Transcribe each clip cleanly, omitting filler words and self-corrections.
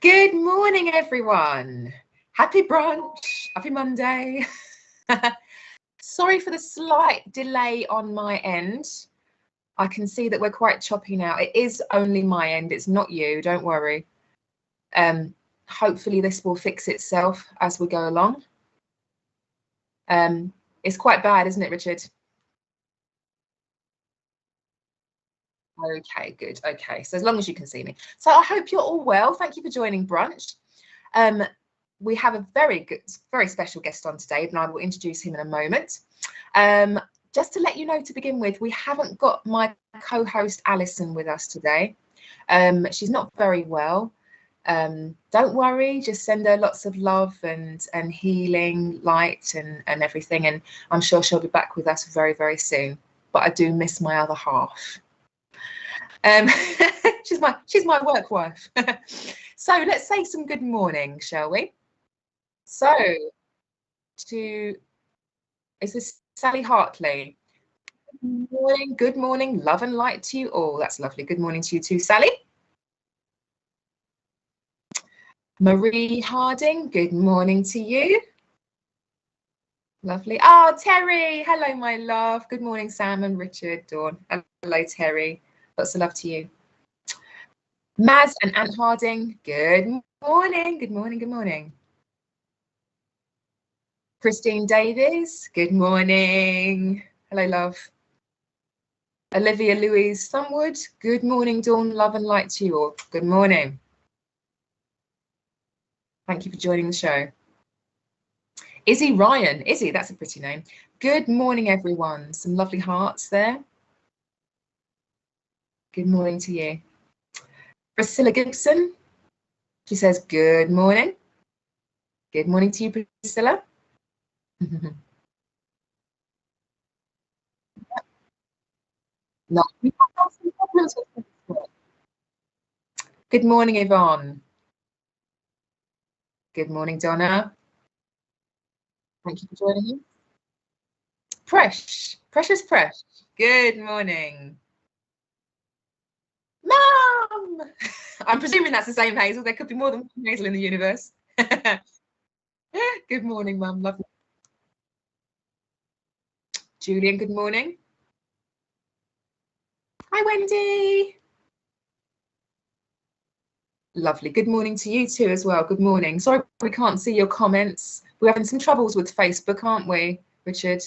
Good morning, everyone. Happy brunch. Happy Monday. Sorry for the slight delay on my end. I can see that we're quite choppy now. It is only my end. It's not you. Don't worry. Hopefully this will fix itself as we go along. It's quite bad, isn't it, Richard? Okay, good. Okay, so as long as you can see me. So I hope you're all well. Thank you for joining brunch. We have a very special guest on today, and I will introduce him in a moment. Just to let you know to begin with, we haven't got my co-host Alison with us today. She's not very well. Don't worry, just send her lots of love and healing light and everything, and I'm sure she'll be back with us very, very soon. But I do miss my other half. She's my work wife. So let's say some good morning, shall we? So is this Sally Hartley? Good morning, love and light to you all. That's lovely. Good morning to you too, Sally. Marie Harding, good morning to you. Lovely. Oh, Terry, hello, my love. Good morning, Sam and Richard, Dawn. Hello, Terry. Lots of love to you. Maz and Ant Harding, good morning. Good morning, good morning. Christine Davies, good morning. Hello, love. Olivia Louise Sunwood, good morning, Dawn. Love and light to you all. Good morning. Thank you for joining the show. Izzy Ryan, Izzy, that's a pretty name. Good morning, everyone. Some lovely hearts there. Good morning to you. Priscilla Gibson, she says, good morning. Good morning to you, Priscilla. No, good morning, Yvonne. Good morning, Donna. Thank you for joining me. Precious Presh. Good morning. Mum! I'm presuming that's the same Hazel. There could be more than one Hazel in the universe. Good morning, Mum. Lovely. Julian, good morning. Hi, Wendy. Lovely. Good morning to you too as well. Good morning. Sorry we can't see your comments. We're having some troubles with Facebook, aren't we, Richard?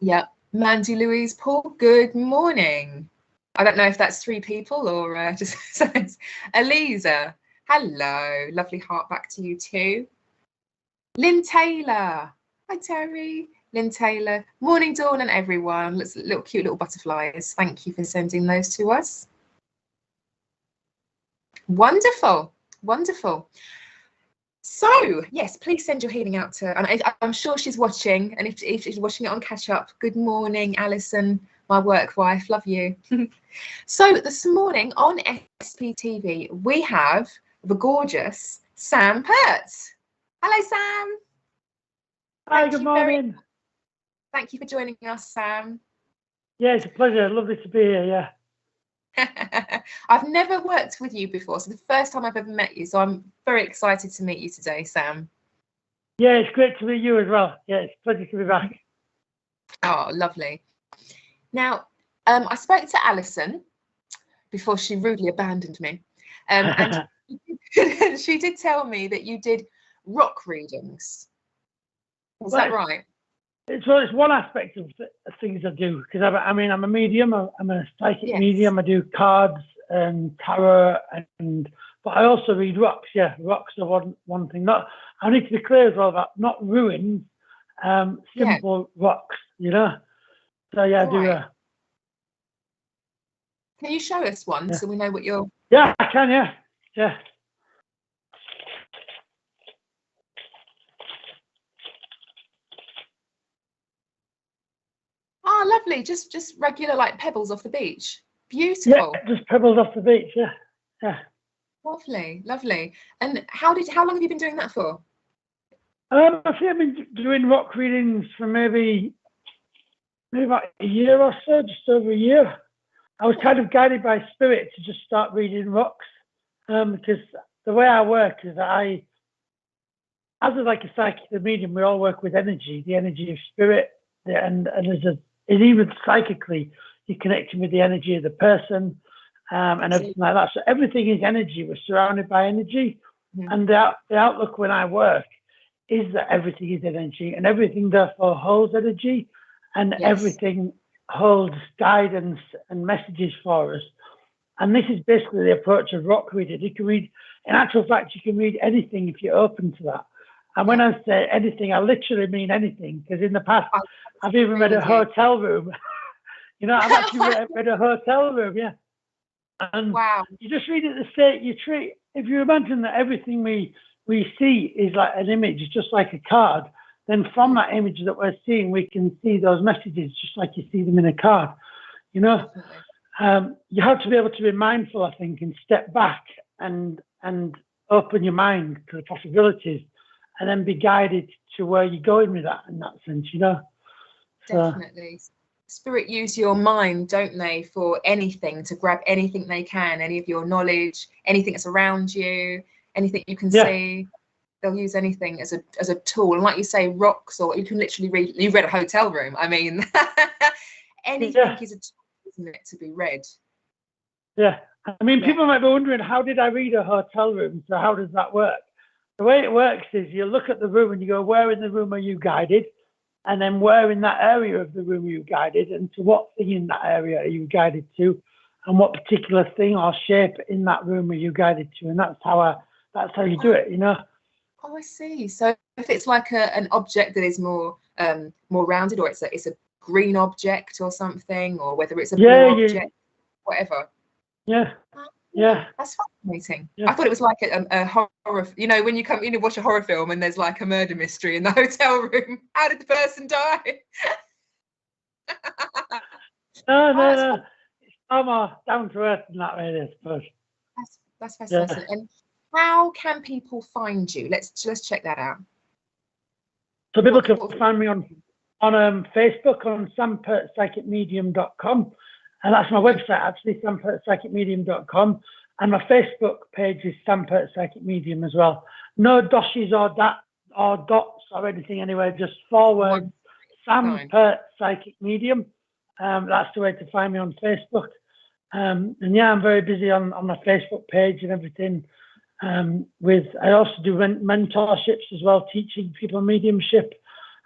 Yeah. Mandy Louise Paul, good morning. I don't know if that's 3 people or just Eliza. Hello. Lovely heart back to you too. Lynn Taylor. Hi, Terry. Lynn Taylor. Morning, Dawn and everyone. Little cute little butterflies. Thank you for sending those to us. Wonderful. Wonderful. So, yes, please send your healing out to, and I'm sure she's watching, and if she's watching it on catch up, good morning, Alison, my work wife, love you. So this morning on SPtv, we have the gorgeous Sam Pirt. Hello, Sam. Hi, good morning. Thank you for joining us, Sam. Yeah, it's a pleasure. Lovely to be here, yeah. I've never worked with you before, so the first time I've ever met you, so I'm very excited to meet you today, Sam. Yeah, it's great to meet you as well. Yeah, it's a pleasure to be back. Oh, lovely. Now, I spoke to Alison before she rudely abandoned me, and she did tell me that you did rock readings. Was that right? So it's one aspect of things I do, because I'm a medium. I'm a psychic medium. I do cards and tarot, but I also read rocks. Yeah, rocks are one thing. I need to be clear as well about not ruins, simple rocks. You know. So yeah, I do. Can you show us one so we know what you're? Yeah, I can. Yeah. Oh, lovely. Just regular like pebbles off the beach. Beautiful. Yeah, just pebbles off the beach. Yeah. Lovely, lovely. And how long have you been doing that for? I think I've been doing rock readings for maybe about a year or so, just over a year. I was kind of guided by spirit to just start reading rocks. Because the way I work is that as like a psychic medium, we all work with energy, the energy of spirit, and even psychically, you're connecting with the energy of the person, and everything like that. So everything is energy. We're surrounded by energy, and the outlook when I work is that everything is energy, and everything therefore holds energy, and everything holds guidance and messages for us. And this is basically the approach of rock reading. You can read, in actual fact, you can read anything if you're open to that. And when I say anything, I literally mean anything, because in the past, I've even read a hotel room. You know, I've actually read a hotel room, And you just read it the state you treat. If you imagine that everything we see is like an image, just like a card, then from that image that we're seeing, we can see those messages just like you see them in a card. You know, you have to be able to be mindful, I think, and step back and open your mind to the possibilities, and then be guided to where you're going with that in that sense, you know. Definitely. Spirit use your mind, don't they, for anything, to grab anything they can, any of your knowledge, anything that's around you, anything you can see. They'll use anything as a tool. And like you say, rocks, or you can literally read, you read a hotel room. I mean, anything is a tool, isn't it, to be read? Yeah. I mean, people might be wondering, how did I read a hotel room? So how does that work? The way it works is you look at the room and you go, where in the room are you guided? And then where in that area of the room are you guided? And to what thing in that area are you guided to? And what particular thing or shape in that room are you guided to? And that's how you do it, you know? Oh, I see. So if it's like an object that is more rounded, or it's a green object or something, or whether it's a blue object, whatever. Yeah, that's fascinating. I thought it was like a horror, you know, when you come in and watch a horror film and there's like a murder mystery in the hotel room. How did the person die? No. It's far more down to earth than that, really, I suppose. That's fascinating. Yeah. And how can people find you? Let's check that out. So people can find me on Facebook on sampirtpsychicmedium.com. And that's my website, actually, sampirtpsychicmedium.com. And my Facebook page is Sam Pirt Psychic Medium as well. No doshes or dots or anything anyway, just 4 words, Sam Pirt Psychic Medium. That's the way to find me on Facebook. And yeah, I'm very busy on my Facebook page and everything. I also do mentorships as well, teaching people mediumship.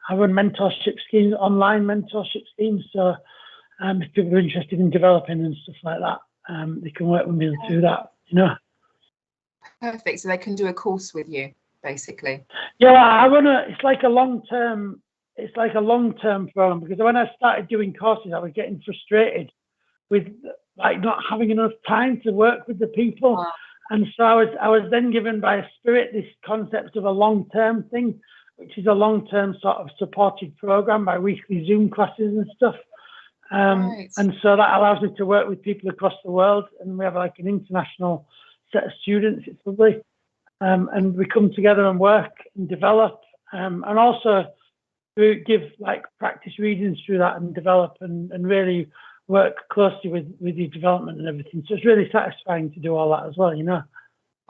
I run mentorship schemes, online mentorship schemes. So if people are interested in developing and stuff like that, they can work with me to do that, you know. Perfect. So they can do a course with you, basically. Yeah, I run it's like a long-term program, because when I started doing courses, I was getting frustrated with like not having enough time to work with the people. And so I was then given by a spirit this concept of a long-term thing, which is a long-term sort of supported program by weekly Zoom classes and stuff. And so that allows me to work with people across the world, and we have like an international set of students. It's lovely. And we come together and work and develop, and also give like practice readings through that and develop and really work closely with your development and everything. So it's really satisfying to do all that as well, you know.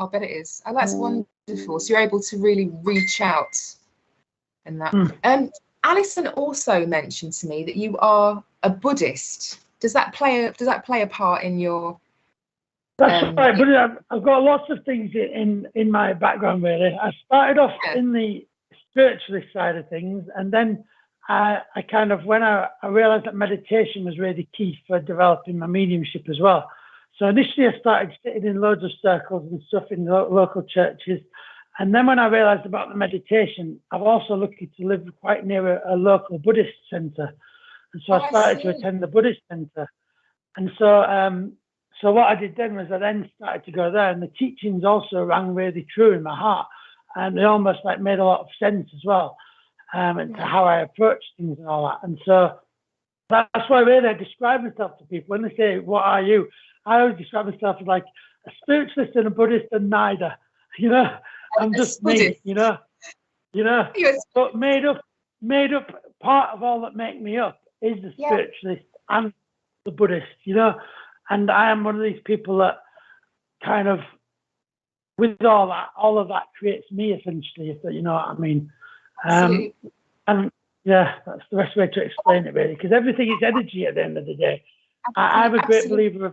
I bet it is. Oh, that's wonderful. So you're able to really reach out and that. Alison also mentioned to me that you are a Buddhist. Does that play a part in your? That's right, but I've got lots of things in my background, really. I started off in the spiritualist side of things, and then I kind of, when I realized that meditation was really key for developing my mediumship as well. So initially I started sitting in loads of circles and stuff in local churches. And then when I realized about the meditation, I'm also lucky to live quite near a local Buddhist center. And so I started to attend the Buddhist center. And so what I did then was I then started to go there, and the teachings also rang really true in my heart. And they almost like made a lot of sense as well, and to how I approach things and all that. And so that's why really I describe myself to people. When they say, what are you? I always describe myself as like a spiritualist and a Buddhist and neither, you know. I'm just me, you know. Yes. But made up part of all that make me up is the spiritualist and the Buddhist, you know. And I am one of these people that kind of with all of that creates me essentially, if you know what I mean. Absolutely. And yeah, that's the best way to explain it really, because everything is energy at the end of the day. I'm a great believer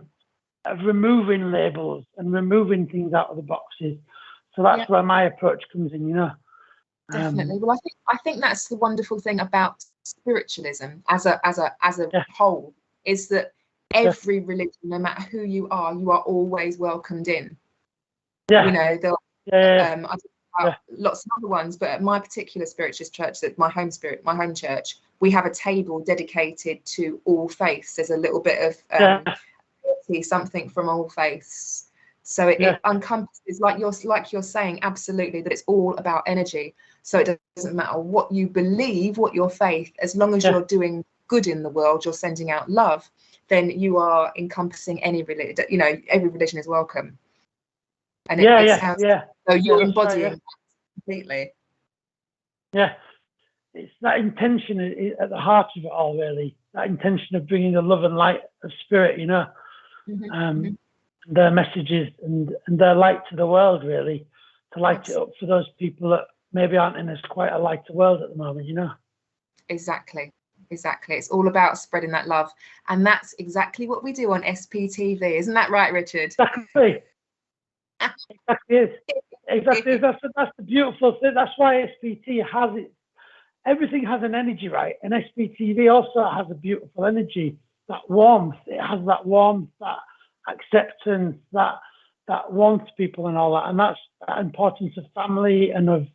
of removing labels and removing things out of the boxes. So that's where my approach comes in, you know. Definitely. Well, I think that's the wonderful thing about spiritualism as a whole, is that every religion, no matter who you are always welcomed in. You know, lots of other ones, but at my particular spiritualist church, that my home church, we have a table dedicated to all faiths. There's a little bit of something from all faiths. So it encompasses, like you're saying, absolutely, that it's all about energy. So it doesn't matter what you believe, what your faith, as long as you're doing good in the world, you're sending out love, then you are encompassing any religion. You know, every religion is welcome. And so you're embodying completely. Yeah, it's that intention at the heart of it all, really. That intention of bringing the love and light of spirit, you know. Their messages and their light to the world, really, to light it up for those people that maybe aren't in as quite a lighter world at the moment, you know. Exactly. It's all about spreading that love, and that's exactly what we do on SPtv, isn't that right, Richard? Exactly. Exactly. That's the beautiful thing. That's why SPT has it. Everything has an energy, right? And SPtv also has a beautiful energy, that warmth. It has that warmth, that acceptance, that warmth to people and all that. And that's that importance of family and of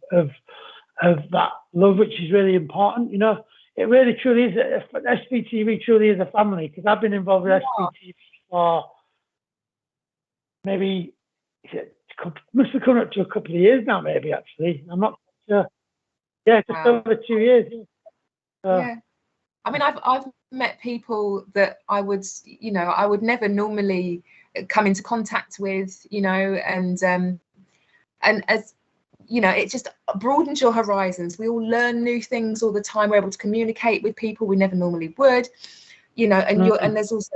that love, which is really important. You know, it really truly is. SPtv truly is a family, because I've been involved with SPtv for maybe, must be coming up to a couple of years now, maybe, actually. I'm not sure. Yeah, just over 2 years. I mean, I've met people that I would never normally come into contact with, you know, and as you know, it just broadens your horizons. We all learn new things all the time. We're able to communicate with people we never normally would, you know, and and there's also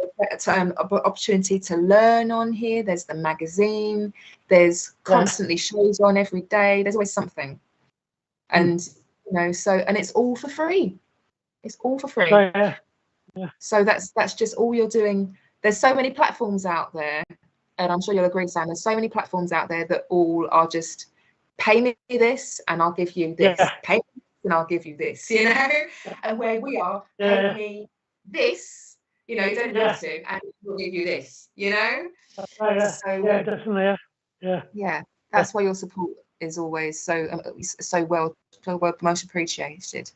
opportunity to learn on here. There's the magazine, there's constantly shows on every day, there's always something. And you know, and it's all for free. So that's just all you're doing. There's so many platforms out there, and I'm sure you'll agree, Sam, there's so many platforms out there that all are just pay me this and I'll give you this, pay me and I'll give you this, you know. And where we are, pay me this, you know, you don't have to, and we'll give you this, you know. So definitely. That's why your support is always so well most appreciated.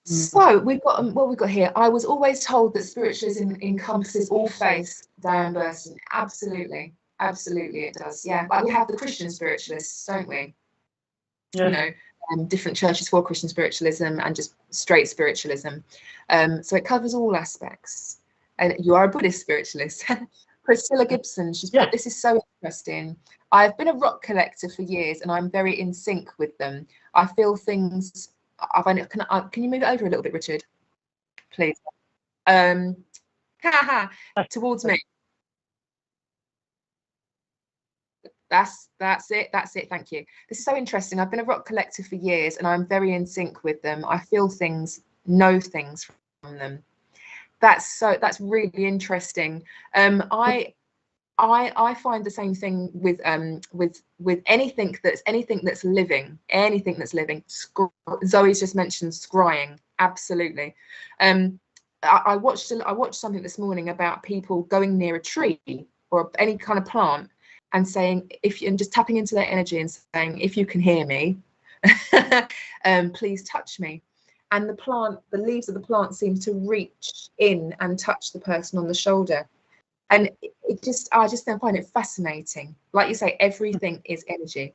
So we've got what we've got here. I was always told that spiritualism encompasses all faiths. Diane Burton. Absolutely it does. Yeah, but we have the Christian spiritualists, don't we? You know, different churches for Christian spiritualism and just straight spiritualism. So it covers all aspects. And you are a Buddhist spiritualist. Priscilla Gibson, she's put, this is so interesting. I've been a rock collector for years and I'm very in sync with them. I feel things. Can you move it over a little bit, Richard? Please. Towards me. That's it. Thank you. This is so interesting. I've been a rock collector for years and I'm very in sync with them. I feel things, know things from them. That's really interesting. I find the same thing with anything that's living. Zoe's just mentioned scrying. Absolutely. I watched something this morning about people going near a tree or any kind of plant and saying, and just tapping into their energy and saying, if you can hear me, please touch me. And the leaves of the plant seem to reach in and touch the person on the shoulder. And I just then find it fascinating. Like you say, everything is energy.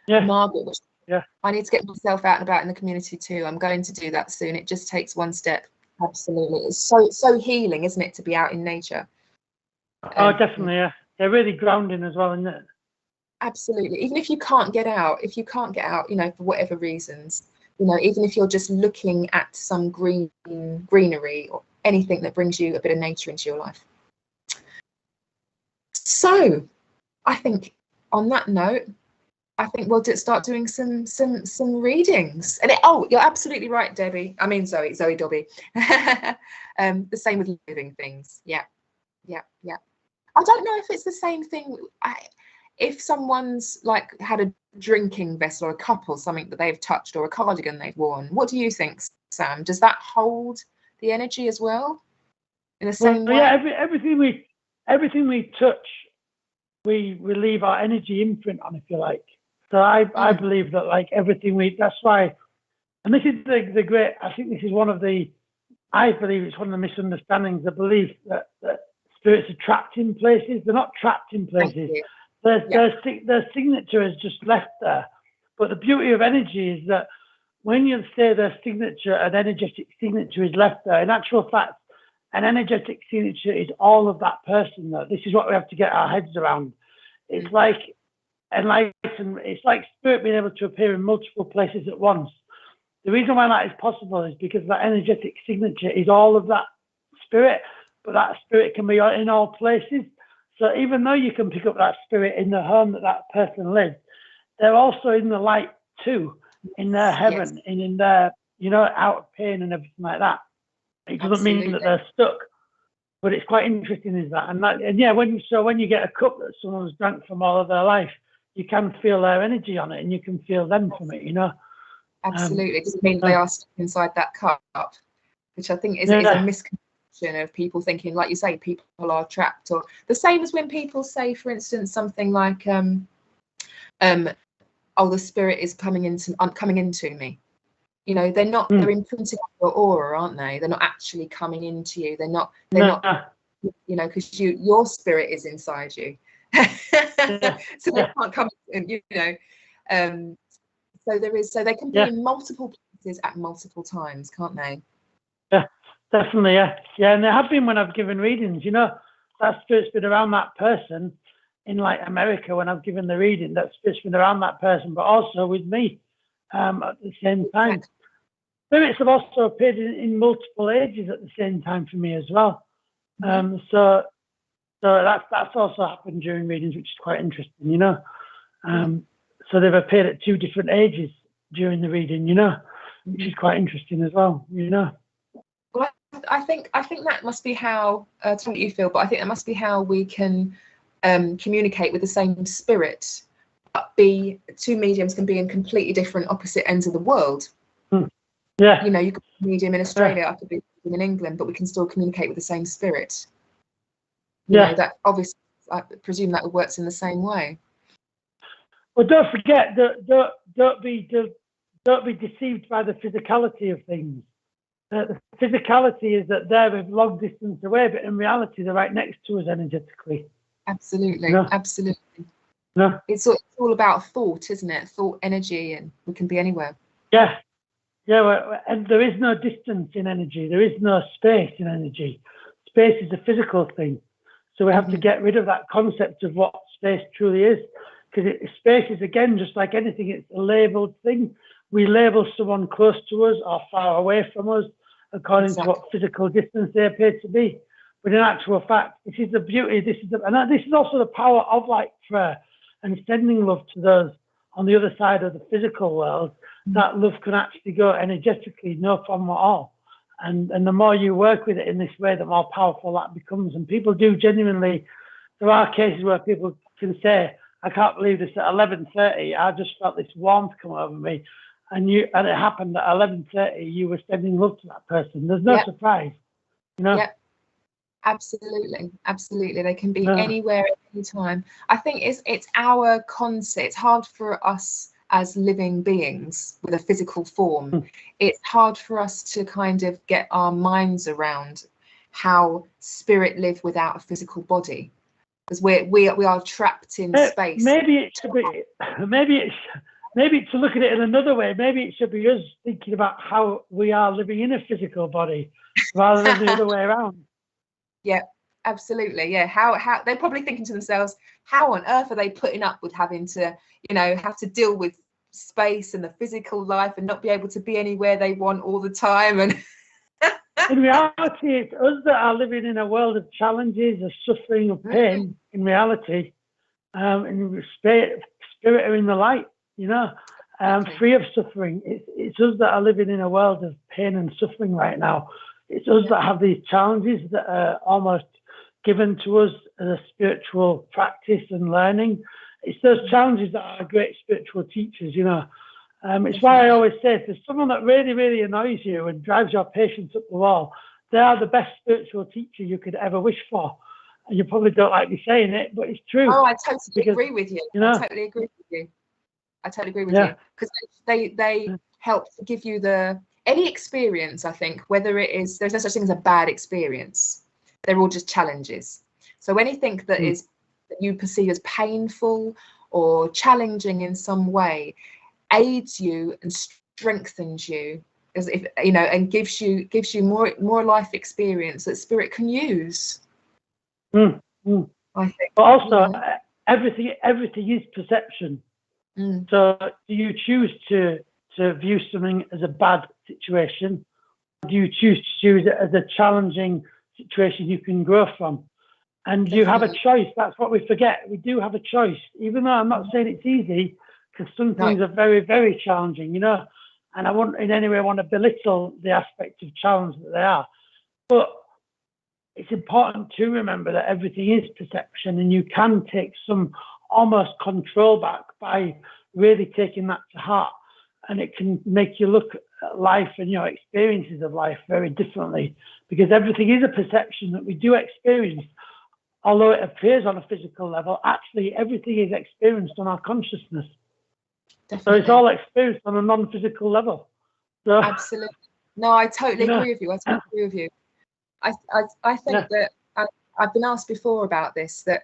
Margaret, I need to get myself out and about in the community too. I'm going to do that soon. It just takes one step. Absolutely. It's so healing, isn't it, to be out in nature? Definitely, yeah. They're really grounding as well, isn't it? Absolutely. Even if you can't get out, you know, for whatever reasons, you know, even if you're just looking at some greenery or anything that brings you a bit of nature into your life. So I think on that note, I think we'll start doing some readings. And you're absolutely right, Debbie. I mean, Zoe Dobby. The same with living things. Yeah. I don't know if it's the same thing. If someone's like had a drinking vessel or a cup or something that they've touched or a cardigan they've worn, what do you think, Sam? Does that hold the energy as well in the same way? Yeah, everything we touch, we leave our energy imprint on, if you like. So I believe that, like, that's why, and this is the great, I think this is I believe it's one of the misunderstandings, the belief that spirits are trapped in places. They're not trapped in places. Their signature is just left there. But the beauty of energy is that when you say their signature, an energetic signature is left there, in actual fact, an energetic signature is all of that person. This is what we have to get our heads around. It's like it's like spirit being able to appear in multiple places at once. The reason why that is possible is because that energetic signature is all of that spirit, but that spirit can be in all places. So even though you can pick up that spirit in the home that person lives, they're also in the light too, in their heaven, and in their, out of pain and everything like that. It doesn't mean that they're stuck. But it's quite interesting, is that, when you get a cup that someone's drank from all of their life, you can feel their energy on it, and you can feel them from it, Absolutely, it doesn't mean they are stuck inside that cup, which I think is a misconception of people thinking, like you say, people are trapped, or the same as when people say, for instance, something like, the spirit is coming into me. They're not. They're imprinting on your aura, aren't they? They're not actually coming into you. They're not. Because your spirit is inside you, so they can't come in. So they can be in multiple places at multiple times, can't they? Yeah, definitely. Yeah. And there have been when I've given readings. That spirit's been around that person in, like, America when I've given the reading. That spirit's been around that person, but also with me at the same time. Spirits have also appeared in multiple ages at the same time for me as well. So that's also happened during readings, which is quite interesting, So they've appeared at 2 different ages during the reading, which is quite interesting as well, Well, I think that must be how, to what you feel, but I think that must be how we can communicate with the same spirit, but 2 mediums can be in completely different opposite ends of the world. Yeah. You could be a medium in Australia, I could be in England, but we can still communicate with the same spirit. That obviously, I presume that works in the same way. Well, don't forget that don't be deceived by the physicality of things. The physicality is that they're a long distance away, but in reality, they're right next to us energetically. Absolutely, absolutely. No. It's all about thought, isn't it? Thought, energy, and we can be anywhere. Yeah. Well, and there is no distance in energy. There is no space in energy. Space is a physical thing. So we have to get rid of that concept of what space truly is. Because space is, again, just like anything, it's a labelled thing. We label someone close to us or far away from us according to what physical distance they appear to be. But in actual fact, this is the beauty. This is also the power of, like, prayer and sending love to those on the other side of the physical world. That love can actually go energetically, no problem at all. And the more you work with it in this way, the more powerful that becomes. And people do genuinely, there are cases where people can say, I can't believe this, at 11:30, I just felt this warmth come over me. And it happened at 11:30, you were sending love to that person. There's no surprise, Yeah, absolutely. They can be anywhere at any time. I think it's our concept. It's hard for us as living beings with a physical form. It's hard for us to kind of get our minds around how spirit live without a physical body, because we are trapped in space. Maybe to look at it in another way, maybe it should be us thinking about how we are living in a physical body rather than the other way around. Yeah, absolutely. Yeah, how they're probably thinking to themselves, how on earth are they putting up with having to, have to deal with space and the physical life and not be able to be anywhere they want all the time? And in reality, it's us that are living in a world of challenges, of suffering, of pain. In reality, and spirit are in the light, you know, free of suffering. It's us that are living in a world of pain and suffering right now. It's us that have these challenges that are almost given to us as a spiritual practice and learning. It's those challenges that are great spiritual teachers, you know. It's why I always say, if there's someone that really, really annoys you and drives your patience up the wall, they are the best spiritual teacher you could ever wish for. And you probably don't like me saying it, but it's true. Oh, I totally agree with you. You know? I totally agree with you. I totally agree with you. Because they help to give you any experience, I think, whether it is, there's no such thing as a bad experience. They're all just challenges. So anything that is that you perceive as painful or challenging in some way aids you and strengthens you, as if, you know, and gives you more life experience that spirit can use. I think. But also, everything is perception. So do you choose to view something as a bad situation? Or do you choose to choose it as a challenging situation you can grow from? And you have a choice. That's what we forget. We do have a choice, even though I'm not saying it's easy, because some things are very, very challenging, you know. And I wouldn't in any way want to belittle the aspect of challenge that they are. But it's important to remember that everything is perception, and you can take some almost control back by really taking that to heart. And it can make you look at life and your experiences of life very differently, because everything is a perception that we do experience. Although it appears on a physical level, actually everything is experienced on our consciousness. Definitely. So it's all experienced on a non-physical level. So, absolutely. No, I totally agree with you. I totally agree with you. I think that I've been asked before about this, that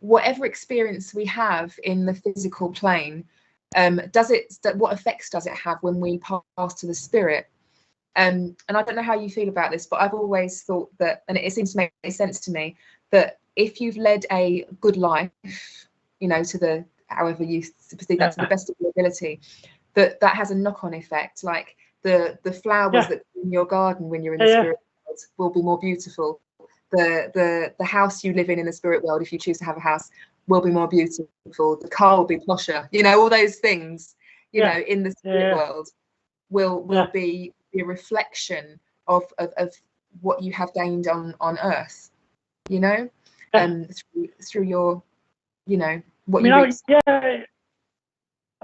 whatever experience we have in the physical plane, what effects does it have when we pass to the spirit? And I don't know how you feel about this, but I've always thought that, and it seems to make sense to me, that if you've led a good life, you know, to the, however you perceive that, to the best of your ability, that has a knock-on effect. Like the flowers that grow in your garden when you're in the spirit world will be more beautiful. The house you live in the spirit world, if you choose to have a house, will be more beautiful. The car will be posher. You know, all those things, you know, in the spirit world will be a reflection of what you have gained on earth, you know, through your, you know, what you I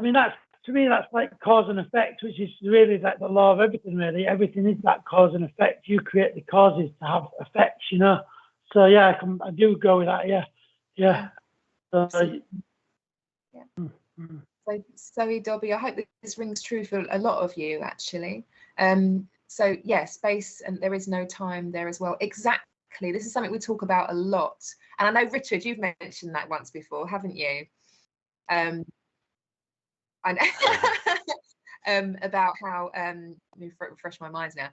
mean, that's, to me, that's like cause and effect, which is really like the law of everything, really. Everything is that cause and effect. You create the causes to have effects, you know. So yeah, I do go with that. So Dobby, I hope that this rings true for a lot of you, actually. So yeah, space, and there is no time there as well. Exactly. This is something we talk about a lot. And I know, Richard, you've mentioned that once before, haven't you? I know. About how let me refresh my mind now.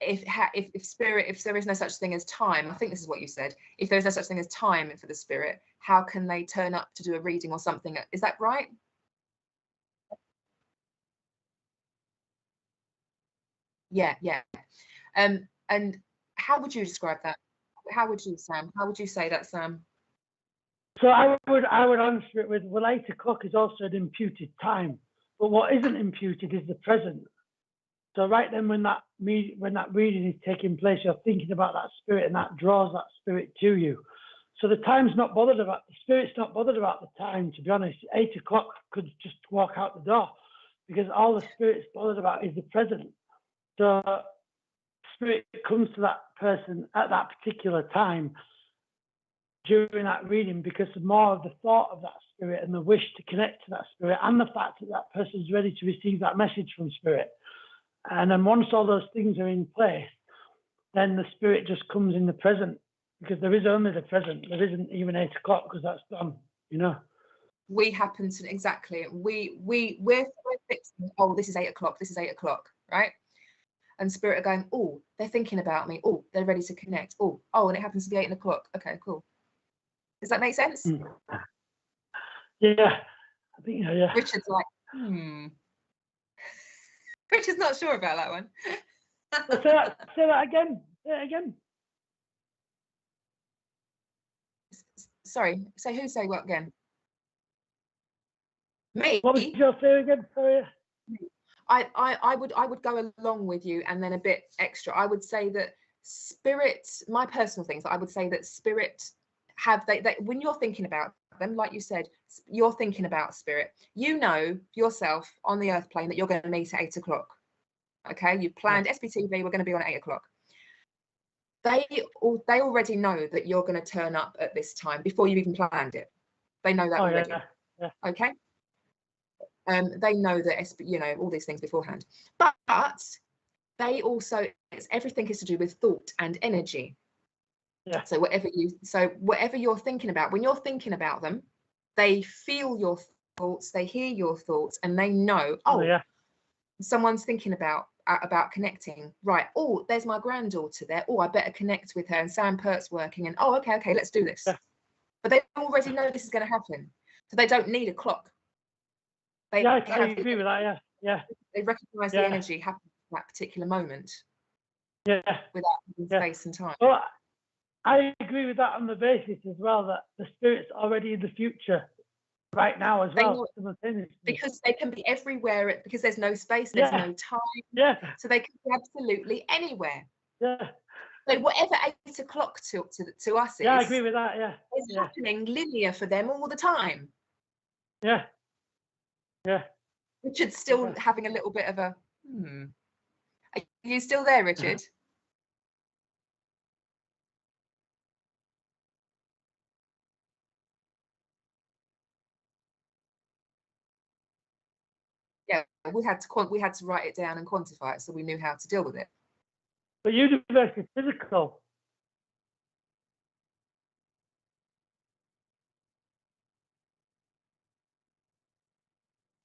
If there is no such thing as time, I think this is what you said. If there is no such thing as time for the spirit, how can they turn up to do a reading or something? Is that right? Yeah. And how would you describe that? How would you, Sam? How would you say that, Sam? So I would answer it with, well, 8 o'clock is also an imputed time, but what isn't imputed is the present. So right then, when that reading is taking place, you're thinking about that spirit, and that draws that spirit to you. So the spirit's not bothered about the time, to be honest. 8 o'clock could just walk out the door, because all the spirit's bothered about is the present. So spirit comes to that person at that particular time during that reading, because the more of the thought of that spirit and the wish to connect to that spirit, and the fact that that person's ready to receive that message from spirit. And then once all those things are in place, then the spirit just comes in the present, because there is only the present. There isn't even 8 o'clock, because that's done, you know. We happen to, exactly. We're fixing, oh, this is 8 o'clock, this is 8 o'clock, right? And spirit are going, oh, they're thinking about me. Oh, they're ready to connect. Oh, and it happens to be 8 o'clock. Okay, cool. Does that make sense? Yeah, I think, yeah. Richard's like, Richard's not sure about that one. Say that again. Say it again. sorry, so who say what again? Me? What was your theory again? Sorry. I would go along with you, and then a bit extra. I would say that spirit, my personal things, I would say that spirit have they when you're thinking about them, like you said, you're thinking about spirit. You know yourself on the earth plane that you're going to meet at 8 o'clock. Okay, you've planned SPtv, we're going to be on at 8 o'clock. They already know that you're going to turn up at this time before you even planned it. They know that already. Yeah. Okay. They know that, you know, all these things beforehand, but they also, everything is to do with thought and energy. Yeah. So whatever you're thinking about, when you're thinking about them, they feel your thoughts, they hear your thoughts, and they know, someone's thinking about connecting, right? Oh, there's my granddaughter there. Oh, I better connect with her. And Sam Pirt's working, and okay, let's do this. Yeah. But they already know this is going to happen, so they don't need a clock. I agree with that. Yeah. They recognise the energy happening at that particular moment. Yeah. Without space and time. Well, I agree with that on the basis as well that the spirit's already in the future right now as well. Because they can be everywhere, because there's no space, there's no time. Yeah. So they can be absolutely anywhere. Yeah. So whatever 8 o'clock to us is, I agree with that. Yeah. It's happening linear for them all the time. Yeah. Yeah. Richard's still having a little bit of a Are you still there, Richard? Yeah, we had to write it down and quantify it so we knew how to deal with it. But universe is physical.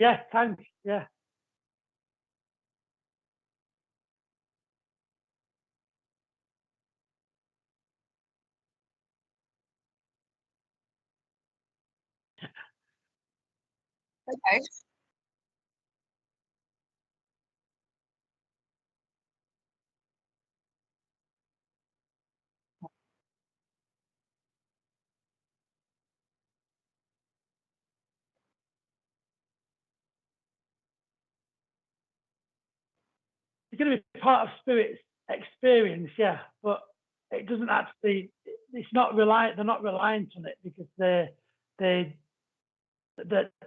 Yeah, time. Yeah. Okay. It's going to be part of spirit's experience, but it doesn't actually. It's not reliant. They're not reliant on it because the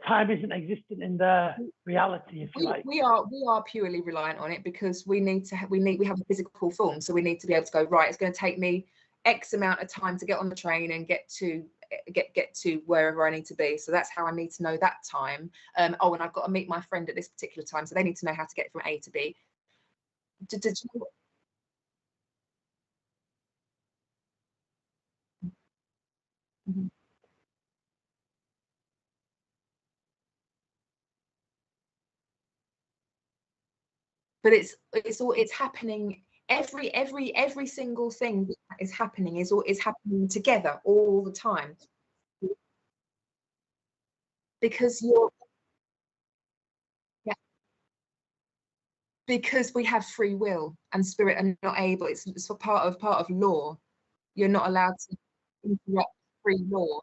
time isn't existent in their reality, if you like. We are purely reliant on it because we have a physical form, so we need to be able to go, right, it's going to take me X amount of time to get on the train and get to wherever I need to be. So that's how I need to know that time. And I've got to meet my friend at this particular time, so they need to know how to get from A to B. But it's happening. Every single thing that is happening is happening together all the time, because because we have free will and spirit are not able. It's part of law. You're not allowed to interrupt free law.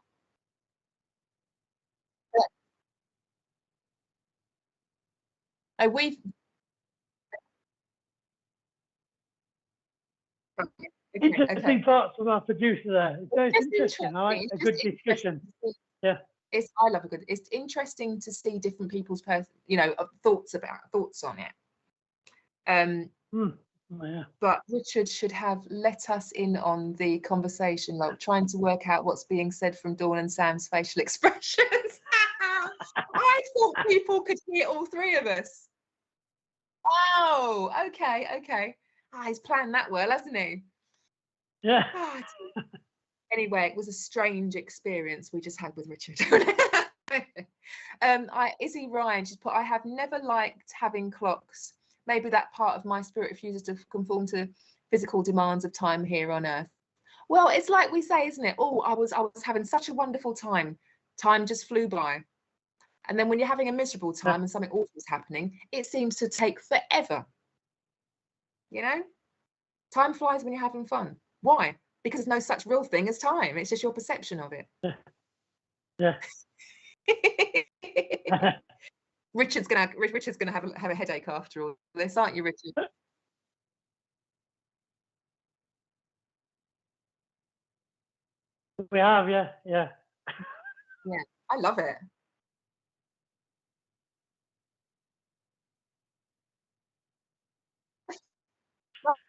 We've Interesting thoughts from our producer there. It's very interesting. I like a good discussion. Yeah. I love it's interesting to see different people's thoughts on it. But Richard should have let us in on the conversation, like trying to work out what's being said from Dawn and Sam's facial expressions. I thought people could hear all three of us. Oh, okay. He's planned that well, hasn't he? Yeah. Anyway, it was a strange experience we just had with Richard. Izzy Ryan just put, I have never liked having clocks. Maybe that part of my spirit refuses to conform to physical demands of time here on earth. Well, it's like we say, isn't it? I was having such a wonderful time. Time just flew by. And then when you're having a miserable time and something awful is happening, it seems to take forever. You know? Time flies when you're having fun. Why? because there's no such real thing as time. It's just your perception of it. Yeah. Richard's gonna have a headache after all this, aren't you, Richard? We have, yeah. Yeah, I love it.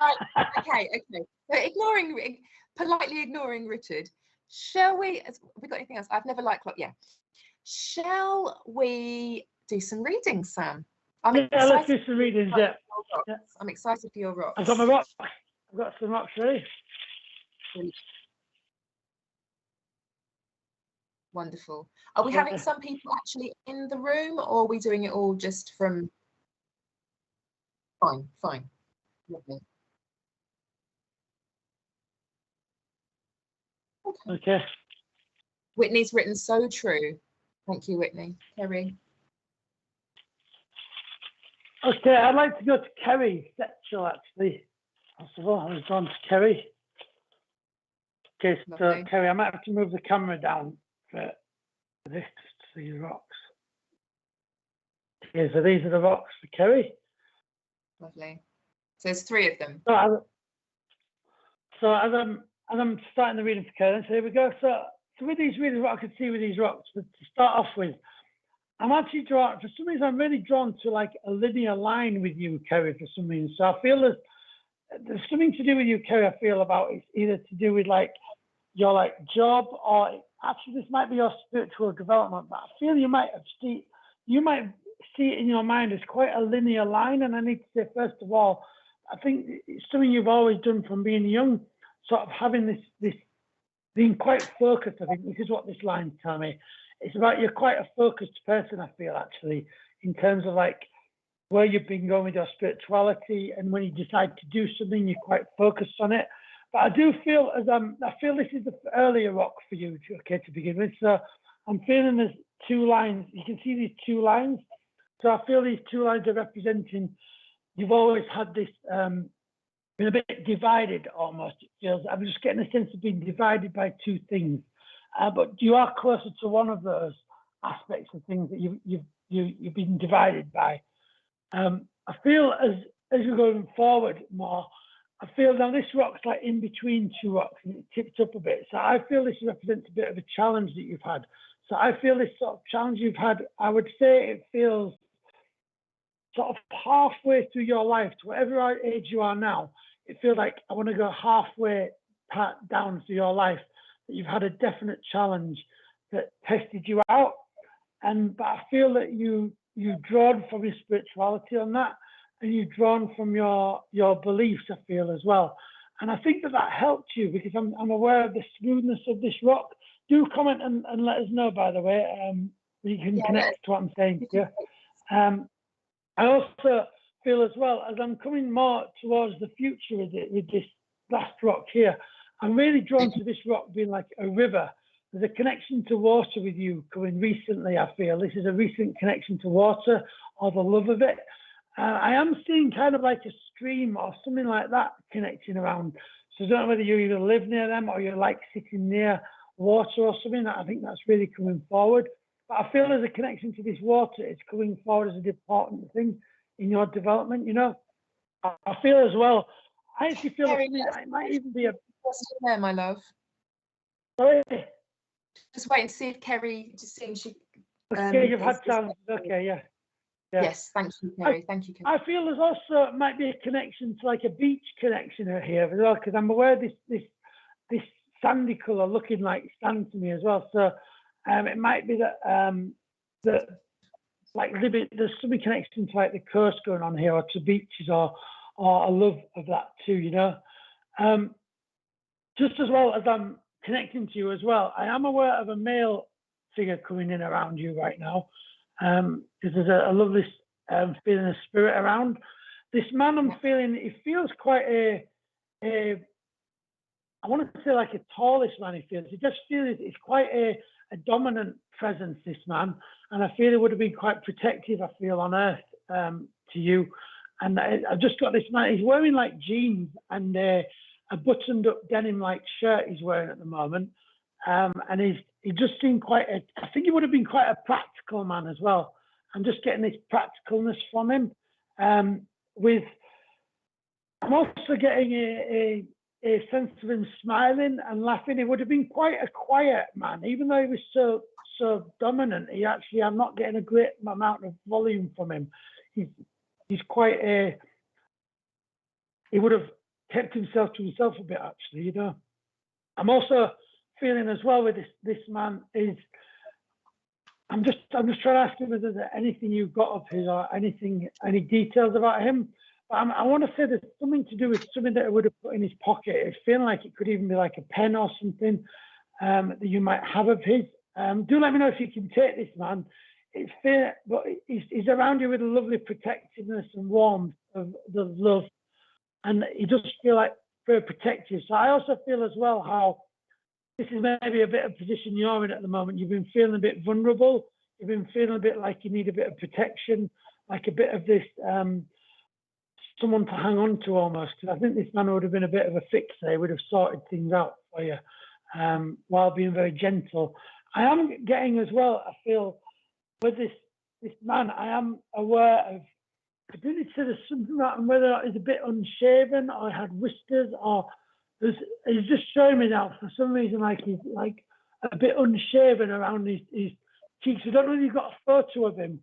Right. Okay. So politely ignoring Richard. Shall we? Have we got anything else? I've never liked clock. Yeah. Shall we do some readings, Sam? Let's do some readings. Yeah. I'm excited for your rocks. I've got my rocks. I've got some rocks ready. Wonderful. Are we having some people actually in the room, or are we doing it all just from? Fine. Lovely. Okay. Whitney's written so true. Thank you, Whitney. Kerry. Okay, I'd like to go to Kerry Setchell, actually. First of all, I was drawn to Kerry. Okay, so Lovely. Kerry, I might have to move the camera down for this to see the rocks. Okay, so these are the rocks for Kerry. Lovely. So there's 3 of them. So as I'm starting the reading for Kerry, so here we go. So with these readings, what I could see with these rocks, to start off with, I'm actually drawn, for some reason, I'm really drawn to like a linear line with you, Kerry, for some reason. So I feel there's something to do with you, Kerry, I feel about it's either to do with like your like job, or actually this might be your spiritual development, but I feel you might see it in your mind as quite a linear line. And I need to say, first of all, I think it's something you've always done from being young, sort of having this being quite focused. I think this is what this line's telling me. It's about you're quite a focused person, I feel, actually, in terms of like where you've been going with your spirituality, and when you decide to do something, you're quite focused on it. But I do feel I feel this is the earlier rock for you, okay, to begin with. So I'm feeling there's 2 lines. You can see these 2 lines. So I feel these 2 lines are representing you've always had this been a bit divided almost. It feels I'm just getting a sense of being divided by 2 things. But you are closer to one of those aspects of things that you've been divided by. I feel as you're going forward more, I feel now this rock's like in between 2 rocks and it tipped up a bit. So I feel this represents a bit of a challenge that you've had. So I feel this sort of challenge you've had, I would say it feels sort of halfway through your life, to whatever age you are now. It feels like I want to go halfway down through your life, that you've had a definite challenge that tested you out. But I feel that you've drawn from your spirituality on that, and you've drawn from your beliefs, I feel, as well. And I think that helped you, because I'm aware of the smoothness of this rock. Do comment and let us know, by the way. You can connect to what I'm saying here. I also feel as well, as I'm coming more towards the future with this last rock here, I'm really drawn to this rock being like a river. There's a connection to water with you coming recently, I feel. This is a recent connection to water, or the love of it. I am seeing kind of like a stream or something like that connecting around. So I don't know whether you either live near them or you're like sitting near water or something. I think that's really coming forward. But I feel there's a connection to this water. It's coming forward as an important thing in your development, you know. I feel as well, I actually feel it might even be a... Still there, my love. Sorry? Just waiting to see if Kerry, just seeing she... Okay, you've had challenges. Okay, yeah. Yes, thank you, Kerry. Thank you, Kerry. I feel there's also might be a connection to like a beach connection here as well, because I'm aware this sandy colour looking like sand to me as well. So it might be that like there's some connection to like the coast going on here, or to beaches, or a love of that too, you know. Just as well as I'm connecting to you as well, I am aware of a male figure coming in around you right now. Because there's a lovely feeling of spirit around. This man I'm feeling, he feels quite I want to say like a tallish man he feels. He just feels it's quite a dominant presence, this man. And I feel he would have been quite protective, I feel, on earth to you. And I've just got this man, he's wearing like jeans, and a buttoned up denim like shirt he's wearing at the moment. And he just seemed I think he would have been quite a practical man as well. I'm just getting this practicalness from him. I'm also getting a sense of him smiling and laughing. He would have been quite a quiet man, even though he was so dominant. I'm not getting a great amount of volume from him. He's quite he would have kept himself to himself a bit, actually, you know. I'm also feeling as well with this man is I'm just trying to ask him whether there's anything you've got of his or any details about him. But I want to say there's something to do with something that I would have put in his pocket. It's feeling like it could even be like a pen or something that you might have of his. Do let me know if you can take this man. It's fair, but he's around you with a lovely protectiveness and warmth of the love, and he does feel like very protective. So I also feel as well how this is maybe a bit of position you're in at the moment. You've been feeling a bit vulnerable. You've been feeling a bit like you need a bit of protection, like a bit of this someone to hang on to almost. Because I think this man would have been a bit of a fixer. He would have sorted things out for you while being very gentle. I am getting as well, I feel, with this man, I am aware of, I didn't say there's something about him, whether he's a bit unshaven or had whiskers or he's just showing me now for some reason like he's like a bit unshaven around his cheeks. I don't know if you've got a photo of him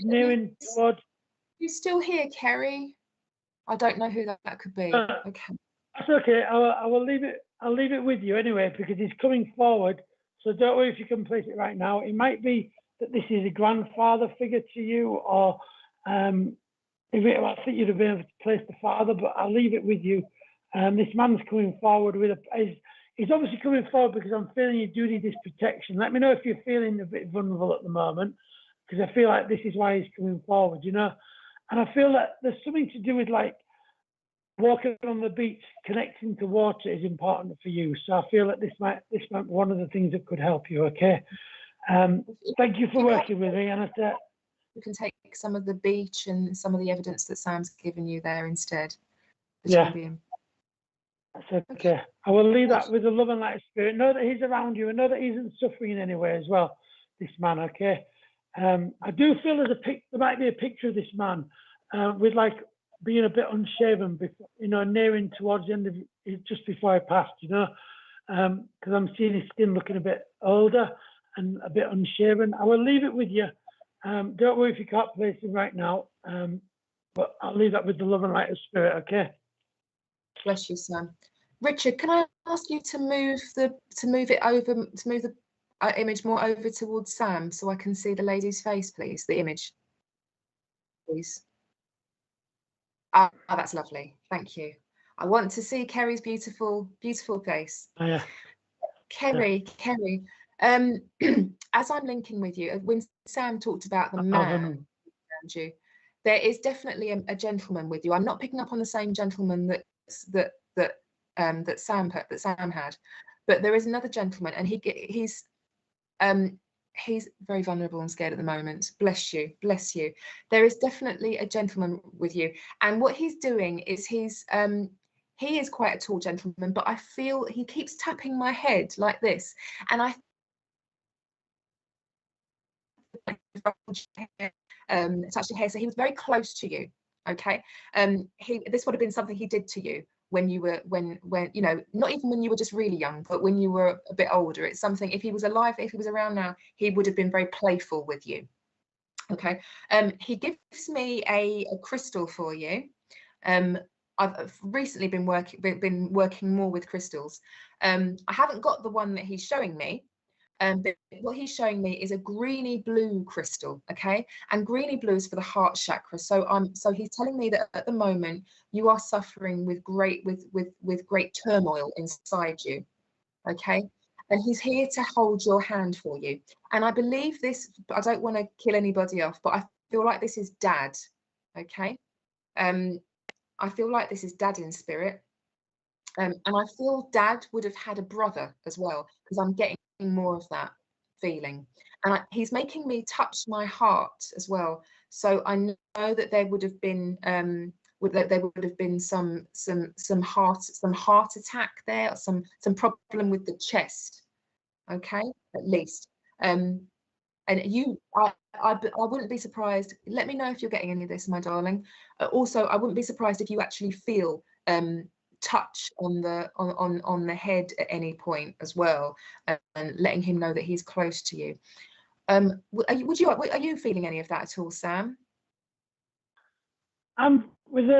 nearing towards. You still here, Kerry? I don't know who that could be. Okay. That's okay. I will leave it. I'll leave it with you anyway because he's coming forward. So don't worry if you can place it right now. It might be that this is a grandfather figure to you, or I think you'd have been able to place the father, but I'll leave it with you. This man's coming forward he's obviously coming forward because I'm feeling you do need this protection. Let me know if you're feeling a bit vulnerable at the moment, because I feel like this is why he's coming forward, you know. And I feel that there's something to do with like walking on the beach, connecting to water is important for you. So I feel that this might be one of the things that could help you. Okay. Thank you for working with me, and you can take some of the beach and some of the evidence that Sam's given you there instead. Yeah. That's okay. I will leave that with the love and light of spirit. Know that he's around you and know that he isn't suffering in any way as well, this man, okay? I do feel there might be a picture of this man with like being a bit unshaven, before, you know, nearing towards the end of just before I passed, you know, because I'm seeing his skin looking a bit older and a bit unshaven. I will leave it with you. Don't worry if you can't place him right now, but I'll leave that with the love and light of spirit, okay? Bless you, Sam. Richard, can I ask you to move the image more over towards Sam so I can see the lady's face, please? The image, please. Oh, that's lovely. Thank you. I want to see Kerry's beautiful face. Oh, yeah. Kerry. As I'm linking with you, when Sam talked about the man around you, there is definitely a gentleman with you. I'm not picking up on the same gentleman that Sam had, but there is another gentleman, and he's very vulnerable and scared at the moment. Bless you. There is definitely a gentleman with you, and what he's doing is he is quite a tall gentleman, but I feel he keeps tapping my head like this, and touched your hair, so he was very close to you. Okay, this would have been something he did to you when you were when you know, not even when you were just really young, but when you were a bit older. It's something, if he was alive, if he was around now, he would have been very playful with you. Okay, he gives me a crystal for you. I've recently been working more with crystals. I haven't got the one that he's showing me. But what he's showing me is a greeny blue crystal, okay? And greeny blue is for the heart chakra. So he's telling me that at the moment you are suffering with great turmoil inside you, okay? And he's here to hold your hand for you. And I believe this, I don't want to kill anybody off, but I feel like this is Dad, okay? I feel like this is Dad in spirit. And I feel Dad would have had a brother as well, because I'm getting more of that feeling, and he's making me touch my heart as well. So I know that there would have been there would have been some heart attack there, or some problem with the chest. Okay, at least. And I wouldn't be surprised. Let me know if you're getting any of this, my darling. Also, I wouldn't be surprised if you actually feel touch on the head at any point as well, and letting him know that he's close to you. Are you feeling any of that at all, Sam? With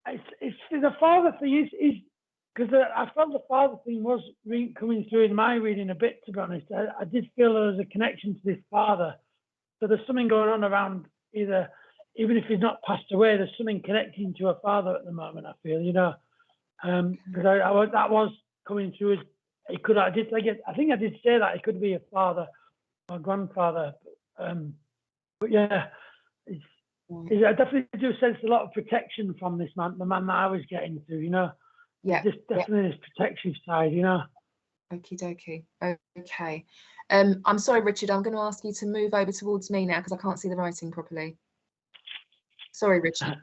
it's the father thing is because I felt the father thing was coming through in my reading a bit, to be honest. I did feel there was a connection to this father. So there's something going on around, even if he's not passed away, there's something connecting to a father at the moment, I feel, because that was coming through as it could. I think I did say that it could be a father or grandfather. But yeah, I definitely do sense a lot of protection from this man, the man that I was getting to, Yeah, just definitely this protective side, Okie dokie. Okay. I'm sorry, Richard. I'm going to ask you to move over towards me now because I can't see the writing properly. Sorry, Richard.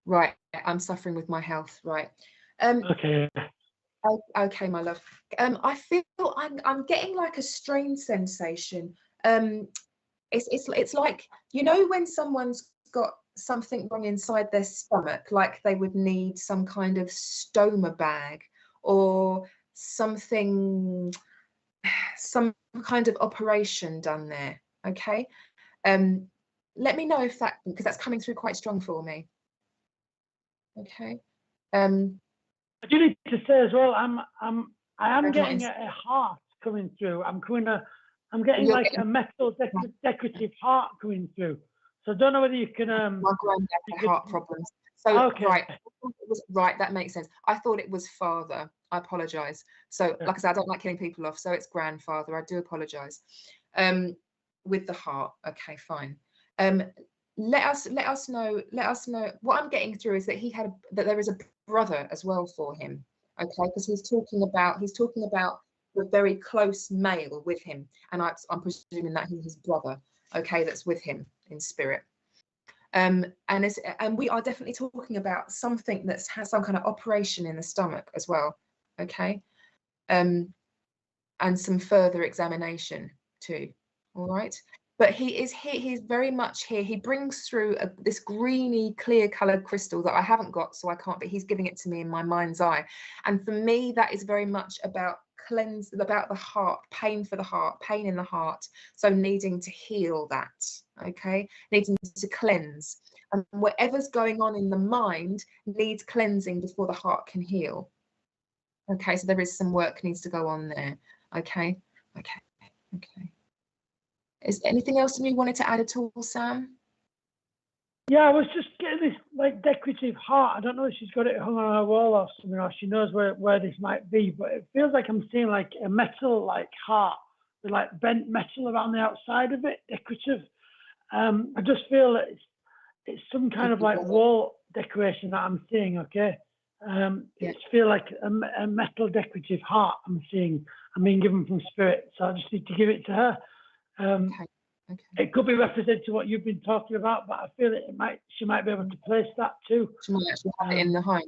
Right. I'm suffering with my health. Right. Okay. Okay, my love. I feel I'm getting like a strain sensation. It's like, when someone's got something wrong inside their stomach, like they would need some kind of stoma bag or some kind of operation done there. Okay. Let me know if because that's coming through quite strong for me. Okay. I do need to say as well, I am getting a heart coming through. I'm getting like a metal decorative heart coming through. So I don't know whether you can. My granddad had heart problems. So okay. Right, that makes sense. I thought it was father. I apologise. So like I said, I don't like killing people off. So it's grandfather. I do apologise. With the heart. Okay, fine. Let us know. What I'm getting through is that that there is a brother as well for him. Okay, because he's talking about the very close male with him, and I'm presuming that he's his brother. Okay, that's with him in spirit. And we are definitely talking about something that's has some kind of operation in the stomach as well. Okay, and some further examination too. All right. But he's very much here. He brings through this greeny, clear coloured crystal that I haven't got, so I can't, but he's giving it to me in my mind's eye. And for me, that is very much about about the heart, pain for the heart, pain in the heart. So needing to heal that, okay? Needing to cleanse. And whatever's going on in the mind needs cleansing before the heart can heal. Okay, so there is some work needs to go on there. Okay. Is anything else you wanted to add at all, Sam? Yeah, I was just getting this like decorative heart. I don't know if she's got it hung on her wall or something, or she knows where this might be, but it feels like I'm seeing like a metal like heart with like bent metal around the outside of it, decorative. I just feel that it's some kind of like wall decoration that I'm seeing. Okay, it feels like a metal decorative heart I'm seeing. I'm being given from spirit, so I just need to give it to her. Okay. It could be represented to what you've been talking about, but I feel she might be able to place that too. She might actually have it in the home.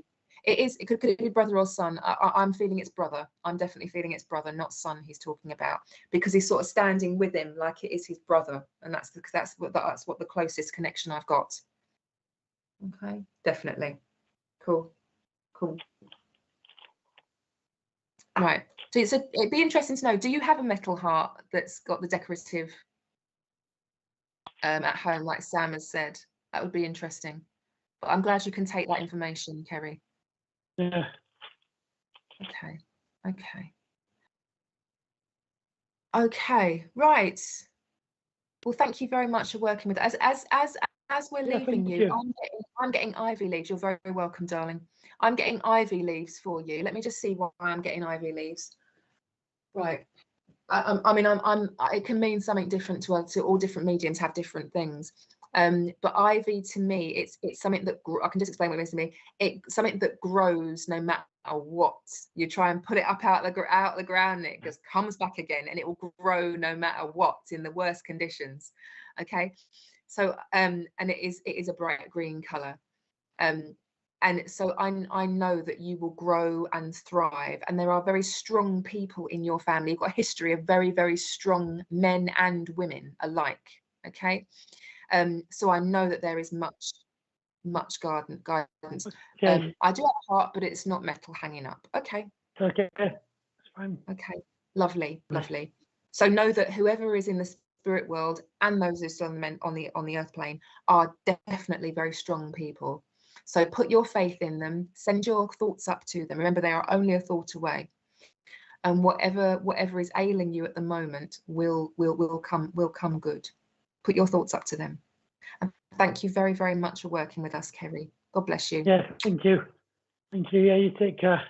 It could be brother or son. I'm feeling it's brother. I'm definitely feeling it's brother, not son. He's talking about, because he's sort of standing with him like it is his brother, and that's what the closest connection I've got. Okay, definitely. Cool. Right. So it'd be interesting to know, do you have a metal heart that's got the decorative at home, like Sam has said? That would be interesting. But I'm glad you can take that information, Kerry. Yeah. Okay. Right. Well, thank you very much for working with us. As we're leaving you, I'm getting ivy leaves. You're very welcome, darling. I'm getting ivy leaves for you. Let me just see why I'm getting ivy leaves. Right. I mean, it can mean something different to all different mediums have different things. But ivy to me, it's something that I can just explain what it means to me. It's something that grows no matter what. You try and put it up out the ground, and it just comes back again, and it will grow no matter what in the worst conditions. Okay, So and it is a bright green colour. And so I know that you will grow and thrive, and there are very strong people in your family. You've got a history of very, very strong men and women alike. Okay, so I know that there is much guidance. Okay. I do have a heart, but it's not metal hanging up. Okay. Okay. That's fine. Okay. Lovely, lovely. So know that whoever is in the spirit world and those who are still on the earth plane are definitely very strong people. So put your faith in them, send your thoughts up to them. Remember, they are only a thought away. And whatever is ailing you at the moment will come good. Put your thoughts up to them. And thank you very, very much for working with us, Kerry. God bless you. Yeah, thank you. Thank you. Yeah, you take care.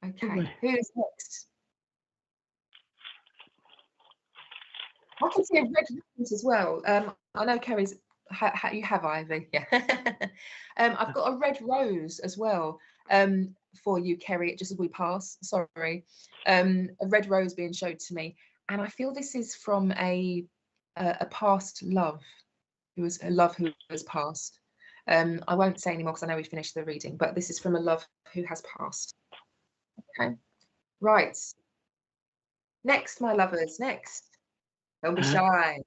Okay, who's next? I can see a red rose as well. I know Kerry's. You have Ivy, yeah. I've got a red rose as well for you, Kerry. Just as we pass, sorry, a red rose being showed to me, and I feel this is from a past love, who has passed. I won't say anymore because I know we finished the reading, but this is from a love who has passed. Okay, right. Next, my lovers. Next, don't be shy.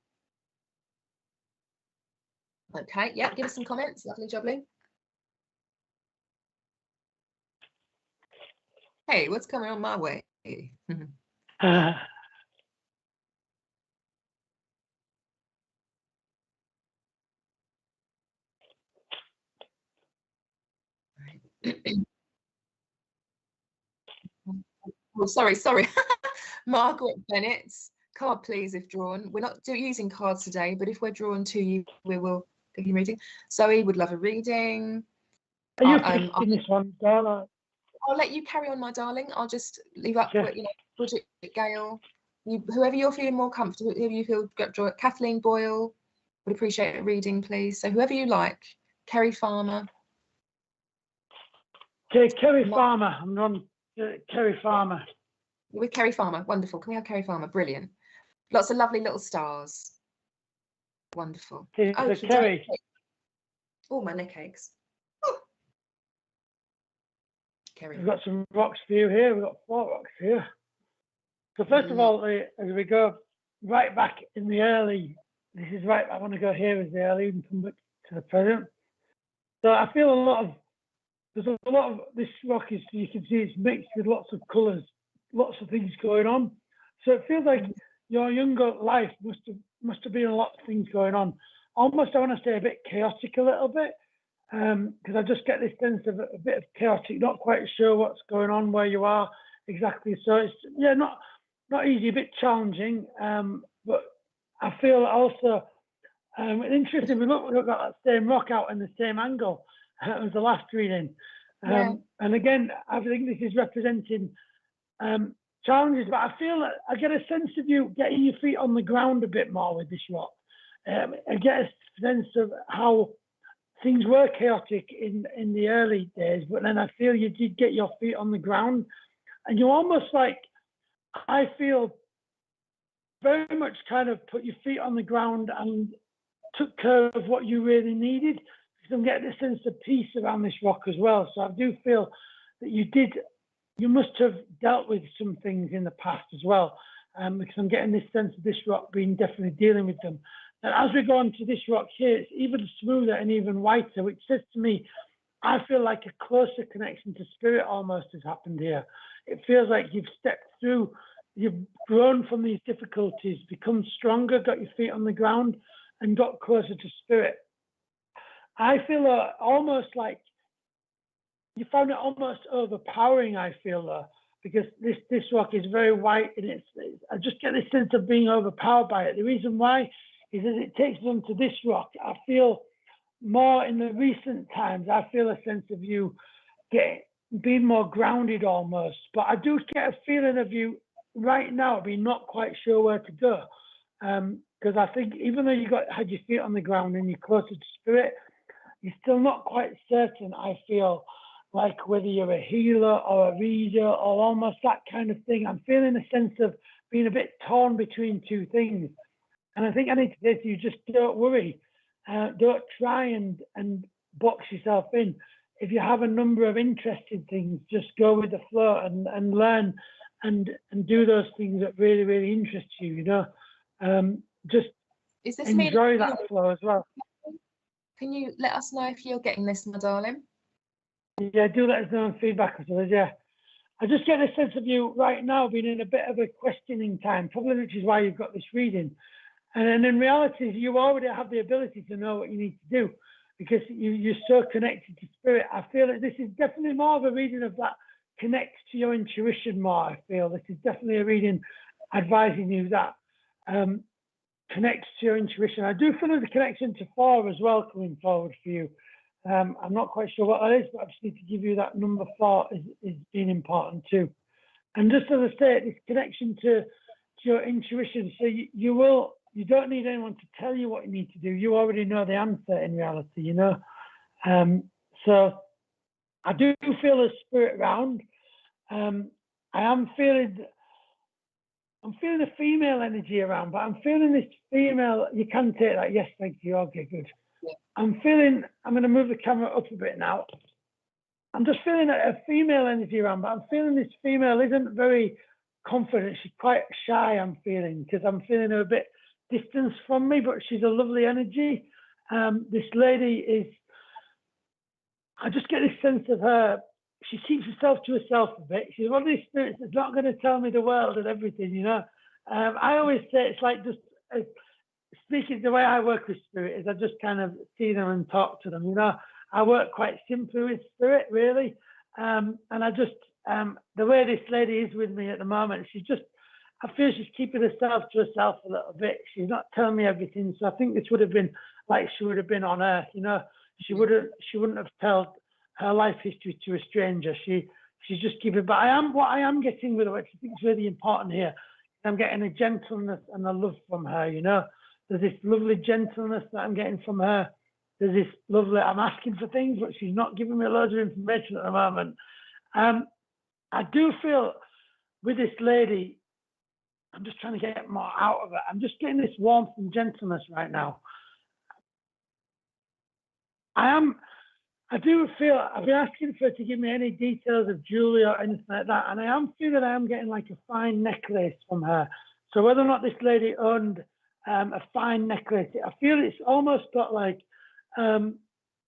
Okay, yeah, give us some comments. Lovely jubbly. Hey, what's coming on my way? Oh, sorry. Margaret Bennett's card, please, if drawn. We're not using cards today, but if we're drawn to you, we will give you a reading. Zoe would love a reading. Are you picking this one, Dana? I'll let you carry on, my darling. I'll just leave up, Bridget Gale, whoever you're feeling more comfortable, whoever you feel draw. Kathleen Boyle would appreciate a reading, please. So whoever you like. Kerry Farmer. Okay, Kerry Farmer. I'm on Kerry Farmer. With Kerry Farmer, wonderful. Can we have Kerry Farmer? Brilliant. Lots of lovely little stars. Wonderful. Okay, oh, Kerry. Oh, my neck aches. Oh. Kerry. We've got some rocks for you here. We've got 4 rocks here. So first of all, as we go right back in the early, this is right, I want to go here as the early and come back to the present. So I feel there's a lot of this rock is, you can see it's mixed with lots of colours, lots of things going on. So it feels like your younger life must have been a lot of things going on. Almost, I want to say, a bit chaotic a little bit, because I just get this sense of a bit of chaotic, not quite sure what's going on, where you are exactly. So it's, yeah, not easy, a bit challenging, but I feel also interesting. We've got that same rock out in the same angle as the last reading. And again, I think this is representing challenges, but I feel that I get a sense of you getting your feet on the ground a bit more with this rock. I get a sense of how things were chaotic in the early days, but then I feel you did get your feet on the ground, and you almost like, I feel very much kind of put your feet on the ground and took care of what you really needed. Because I'm getting a sense of peace around this rock as well. So I do feel that you must have dealt with some things in the past as well, because I'm getting this sense of this rock being definitely dealing with them. And as we go on to this rock here, it's even smoother and even whiter, which says to me, I feel like a closer connection to spirit almost has happened here. It feels like you've stepped through, you've grown from these difficulties, become stronger, got your feet on the ground, and got closer to spirit. I feel almost like you found it almost overpowering, I feel, because this rock is very white, and I just get this sense of being overpowered by it. The reason why is as it takes them to this rock, I feel more in the recent times, I feel a sense of you being more grounded almost. But I do get a feeling of you right now being not quite sure where to go. Because I think even though you had your feet on the ground and you're closer to spirit, you're still not quite certain, I feel, like whether you're a healer or a reader or almost that kind of thing. I'm feeling a sense of being a bit torn between two things. And I think I need to say to you, just don't worry. Don't try and box yourself in. If you have a number of interested things, just go with the flow and learn and do those things that really, really interest you, you know. Just enjoy that flow as well. Can you let us know if you're getting this, my darling? Yeah, do let us know on feedback. Yeah. I just get a sense of you right now being in a bit of a questioning time, probably, which is why you've got this reading. And in reality, you already have the ability to know what you need to do because you're so connected to spirit. I feel that this is definitely more of a reading of that connects to your intuition more. I feel this is definitely a reading advising you that connects to your intuition. I do feel there's a connection to 4 as well coming forward for you. I'm not quite sure what that is, but I just need to give you that number 4 is being important too. And just as I say, this connection to your intuition. So you don't need anyone to tell you what you need to do. You already know the answer in reality, you know. So I do feel a spirit around. I'm feeling a female energy around, but I'm feeling this female. You can take that. Yes, thank you. Okay, good. Yeah. I'm going to move the camera up a bit now. I'm just feeling a female energy around, but I'm feeling this female isn't very confident. She's quite shy, I'm feeling, because I'm feeling her a bit distance from me, but she's a lovely energy. This lady is, I just get this sense of her. She keeps herself to herself a bit. She's one of these spirits that's not going to tell me the world and everything, you know. I always say it's like just speaking, the way I work with spirit is I just kind of see them and talk to them, you know. I work quite simply with spirit, really. And I just, the way this lady is with me at the moment, I feel she's keeping herself to herself a little bit. She's not telling me everything. So I think this would have been like she would have been on Earth, you know. She wouldn't have told her life history to a stranger. She's just giving. But what I am getting with her, which I think is really important here, I'm getting a gentleness and a love from her, you know. There's this lovely gentleness that I'm getting from her. There's this lovely, I'm asking for things, but she's not giving me loads of information at the moment. I do feel with this lady, I'm just trying to get more out of it. I'm just getting this warmth and gentleness right now. I do feel, I've been asking for her to give me any details of jewelry or anything like that, and I am feeling I am getting like a fine necklace from her. So whether or not this lady owned a fine necklace, I feel it's almost got like tiny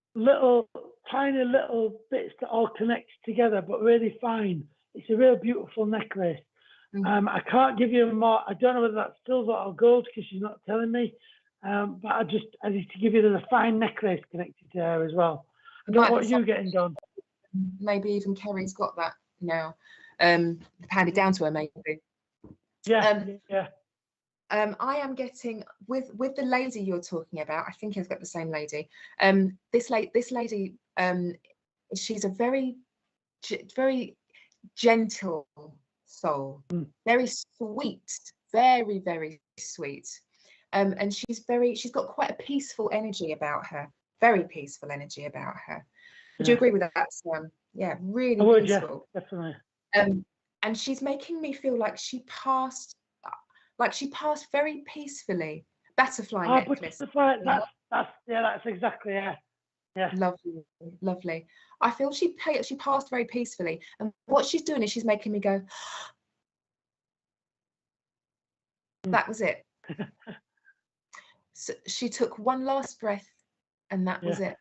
little bits that all connect together, but really fine. It's a real beautiful necklace. I can't give you more. I don't know whether that's silver or gold because she's not telling me. But I need to give you the fine necklace connected to her as well. I don't know what you're getting done. Maybe even Kerry's got that now. Handed down to her, maybe. Yeah, yeah. I am getting with the lady you're talking about. I think I've got the same lady. This lady, she's a very gentle soul, very sweet, very, very sweet. And she's got quite a peaceful energy about her. Very peaceful energy about her. Would you agree with that, Sam? Yeah, really peaceful. Yeah, definitely. And she's making me feel like she passed very peacefully. Butterfly necklace. Butterfly, that's exactly it. Yeah. Lovely, lovely. I feel she passed very peacefully, and what she's doing is she's making me go. That was it. So she took one last breath, and that was it.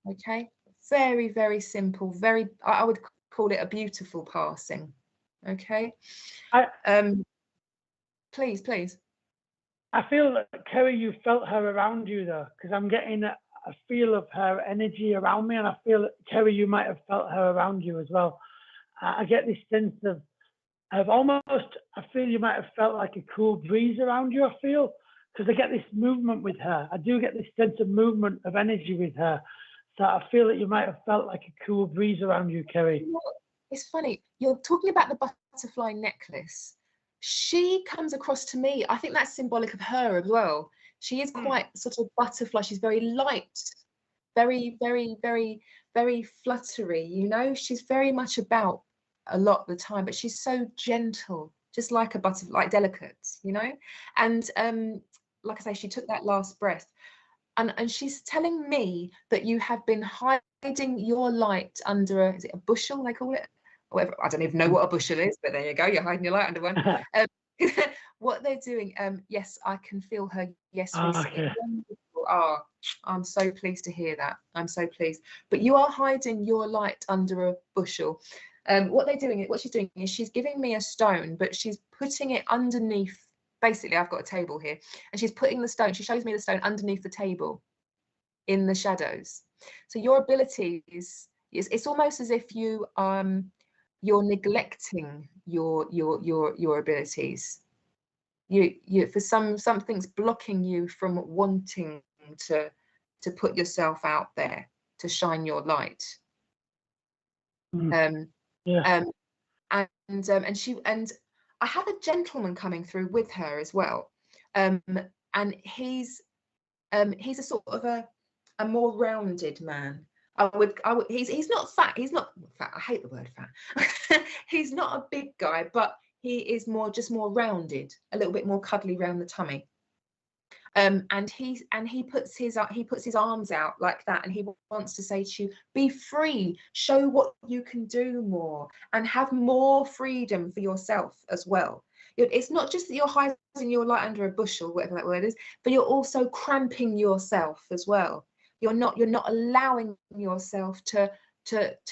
Okay, very, very simple. Very, I would call it a beautiful passing. Okay. Please. I feel that, Kerry, you felt her around you though, because I'm getting a feel of her energy around me, and I feel that, Kerry, you might have felt her around you as well. I get this sense of almost, I feel you might have felt like a cool breeze around you, I feel, because I get this movement with her. I do get this sense of movement of energy with her. So I feel that you might have felt like a cool breeze around you, Kerry. You know, it's funny, you're talking about the butterfly necklace. She comes across to me, I think that's symbolic of her as well. She is quite sort of butterfly. She's very light, very, very, very, very fluttery, you know. She's very much about a lot of the time, but she's so gentle, just like a butterfly, like delicate, you know. And like I say, she took that last breath, and she's telling me that you have been hiding your light under is it a bushel they call it, or whatever. I don't even know what a bushel is, but there you go, you're hiding your light under one. What they're doing, yes, I can feel her. Yes, Okay. Oh, I'm so pleased to hear that. I'm so pleased. But you are hiding your light under a bushel. What she's doing is she's giving me a stone, but she's putting it underneath. Basically, I've got a table here, and she's putting the stone. She shows me the stone underneath the table, in the shadows. So your abilities, it's almost as if you're neglecting your abilities. You for something's blocking you from wanting to put yourself out there, to shine your light. And I have a gentleman coming through with her as well, and he's a sort of a more rounded man. He's not fat. He's not fat. I hate the word fat. He's not a big guy, but he is just more rounded, a little bit more cuddly around the tummy. And he puts his arms out like that, and he wants to say to you, be free, show what you can do more, and have more freedom for yourself as well. It's not just that you're hiding your light under a bushel, whatever that word is, but you're also cramping yourself as well. You're not allowing yourself to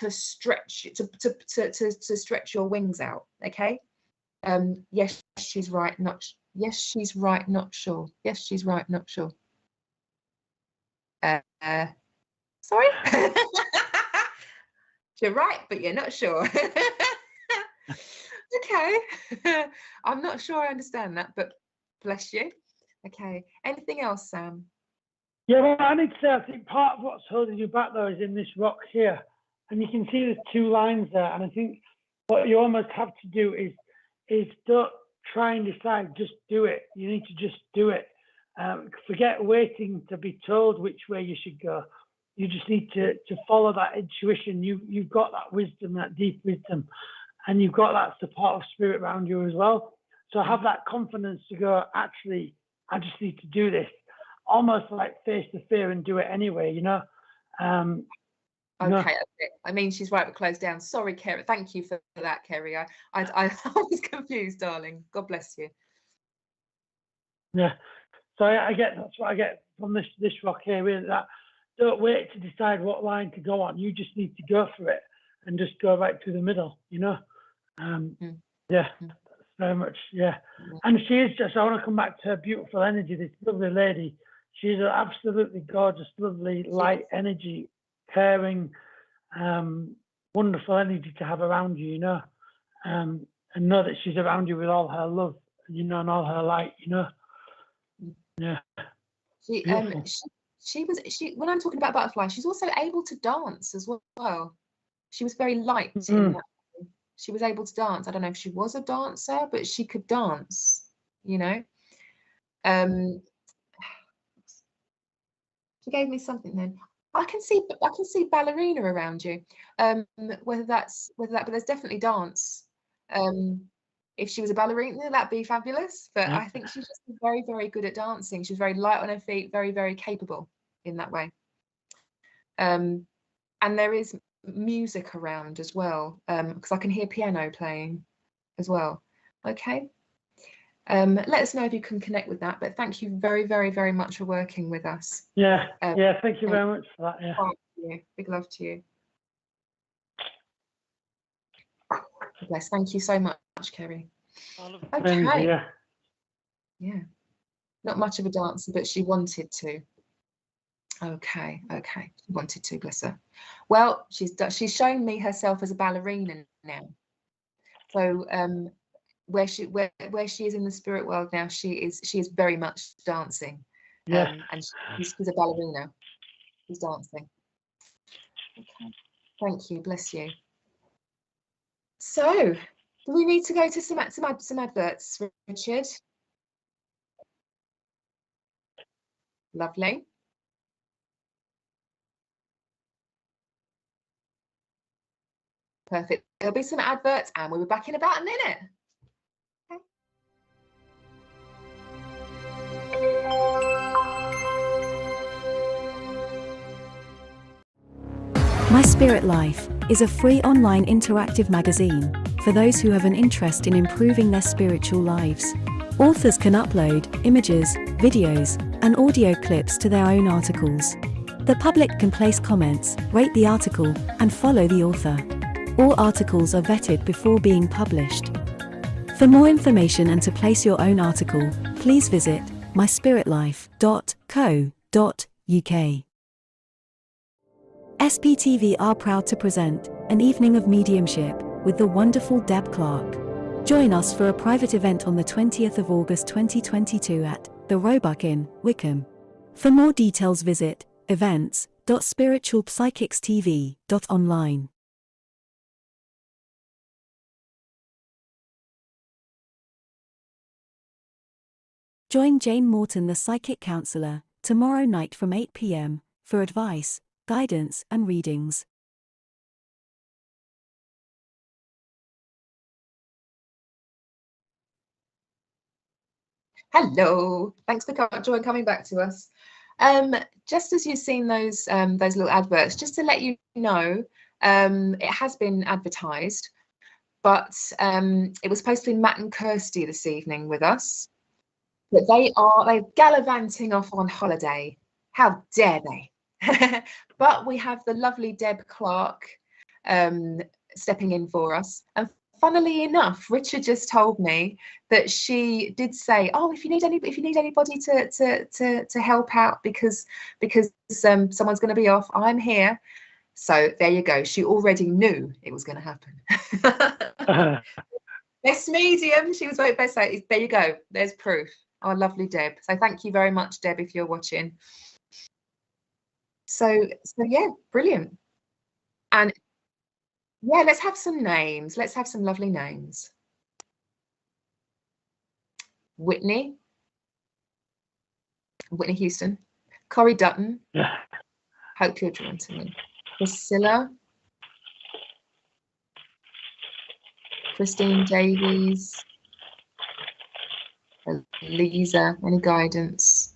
stretch to stretch your wings out. Okay. Yes, she's right. Yes, she's right. Not sure. Yes, she's right. Not sure. Sorry. You're right, but you're not sure. Okay. I'm not sure I understand that, but bless you. Okay. Anything else, Sam? Yeah, well, I need to say, I think part of what's holding you back, though, is in this rock here. And you can see there's two lines there. And I think what you almost have to do is don't try and decide, just do it. You need to just do it. Forget waiting to be told which way you should go. You just need to follow that intuition. You've got that wisdom, that deep wisdom, and you've got that supportive spirit around you as well. So have that confidence to go, actually, I just need to do this. Almost like face the fear and do it anyway, you know. Okay, I mean, she's right, but close down. Sorry, Kerry. Thank you for that, Kerry. I was confused, darling. God bless you. Yeah. So that's what I get from this rock here. Really, that don't wait to decide what line to go on. You just need to go for it and just go right to the middle, you know. Yeah, that's very much, yeah. And she is just, I want to come back to her beautiful energy, this lovely lady. She's an absolutely gorgeous, lovely, light energy, caring, wonderful energy to have around you, you know. And know that she's around you with all her love, you know, and all her light, you know. Yeah. She when I'm talking about butterfly, she's also able to dance as well. She was very light in that. She was able to dance. I don't know if she was a dancer, but she could dance, you know. She gave me something then. I can see ballerina around you. Whether that, but there's definitely dance. If she was a ballerina, that'd be fabulous. But I think she's just very, very good at dancing. She's very light on her feet, very, very capable in that way. And there is music around as well, because I can hear piano playing as well. Okay. Let us know if you can connect with that. But thank you very, very, very much for working with us. Yeah. Yeah. Thank you very much for that. Yeah. Thank you. Big love to you. Bless. Thank you so much, Kerry. Okay. Yeah. Not much of a dancer, but she wanted to. Okay. She wanted to, bless her. Well, she's shown me herself as a ballerina now. So where she is in the spirit world now, she is very much dancing. Yeah. And she's a ballerina. She's dancing. Okay. Thank you. Bless you. So, do we need to go to some adverts, Richard? Lovely. Perfect. There'll be some adverts, and we'll be back in about a minute. Okay. My Spirit Life is a free online interactive magazine for those who have an interest in improving their spiritual lives. Authors can upload images, videos, and audio clips to their own articles. The public can place comments, rate the article, and follow the author. All articles are vetted before being published. For more information and to place your own article, please visit myspiritlife.co.uk. SPtv are proud to present an evening of mediumship with the wonderful Deb Clark. Join us for a private event on the 20th of August 2022 at the Roebuck Inn, Wickham. For more details visit events.spiritualpsychicstv.online. Join Jane Morton, the psychic counselor, tomorrow night from 8 p.m. for advice, guidance, and readings. Hello, thanks for coming back to us. Just as you've seen those little adverts, just to let you know, it has been advertised, but it was supposed to be Matt and Kirsty this evening with us. But they're gallivanting off on holiday. How dare they? But we have the lovely Deb Clark stepping in for us. And funnily enough, Richard just told me that she did say, "Oh, if you need anybody to help out because someone's going to be off, I'm here." So there you go. She already knew it was going to happen. Best medium. She was voted best. There you go. There's proof. Our lovely Deb. So thank you very much, Deb, if you're watching. So yeah, brilliant. And yeah, let's have some names. Let's have some lovely names. Whitney Houston, Corrie Dutton. Yeah. Hope you're drawn to me. Priscilla, Christine Davies, Lisa. Any guidance?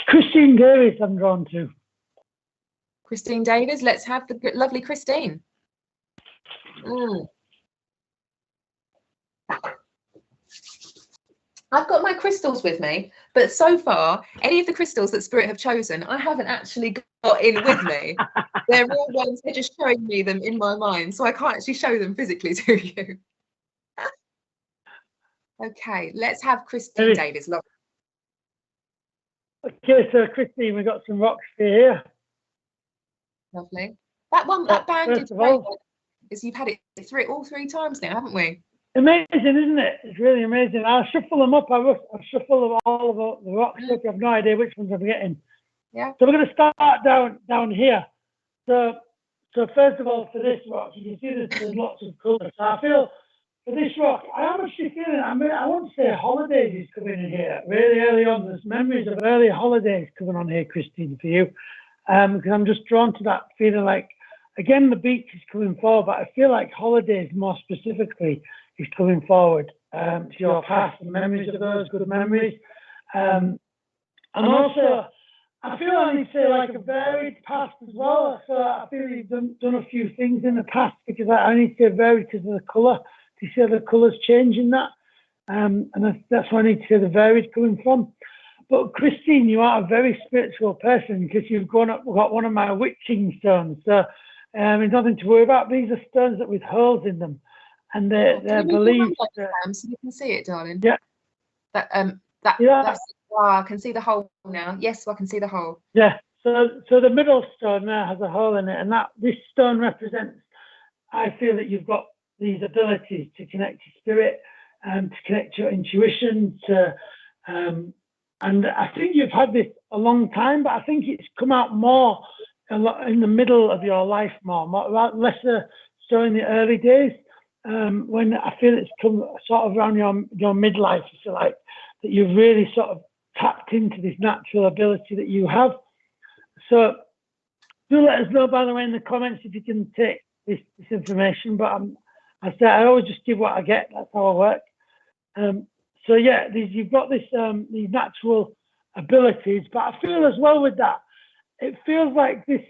Christine Davies, I'm drawn to. Christine Davies. Let's have the lovely Christine. I've got my crystals with me, but so far, any of the crystals that Spirit have chosen, I haven't actually got in with me. They're all ones, they're just showing me them in my mind, so I can't actually show them physically to you. Okay, let's have Christine Davies. Okay, so Christine, we've got some rocks here. Lovely. That banded is you've had it all three times now, haven't we? Amazing, isn't it? It's really amazing. I'll shuffle them up. I'll shuffle all of the rocks up. I have no idea which ones I'm getting. Yeah. So we're going to start down here. So first of all, for this rock, you can see there's lots of colours. So I feel for this rock, I am actually feeling. I want to say holidays is coming in here really early on. There's memories of early holidays coming on here, Christine, for you, because I'm just drawn to that feeling like, again, the beach is coming forward, but I feel like holidays more specifically is coming forward to your past and memories of those good memories. And also, I feel I need to say like a varied past as well. So I feel you've done a few things in the past, because I need to say varied because of the colour. Do you see the colours changing that? And that's where I need to say the varied coming from. But Christine, you are a very spiritual person because you've got one of my witching stones. So there's nothing to worry about. These are stones that with holes in them. And they're believed. So you can see it, darling. Yeah. That's I can see the hole now. Yes, I can see the hole. Yeah. So the middle stone there has a hole in it, and this stone represents. I feel that you've got these abilities to connect to spirit and to connect your intuition. And I think you've had this a long time, but I think it's come out more a lot in the middle of your life, more lesser so in the early days. When I feel it's come sort of around your midlife, if you like, that you've really sort of tapped into this natural ability that you have. So do let us know, by the way, in the comments if you can take this information. But I always just give what I get. That's how I work. So yeah, you've got these natural abilities, but I feel as well with that, it feels like this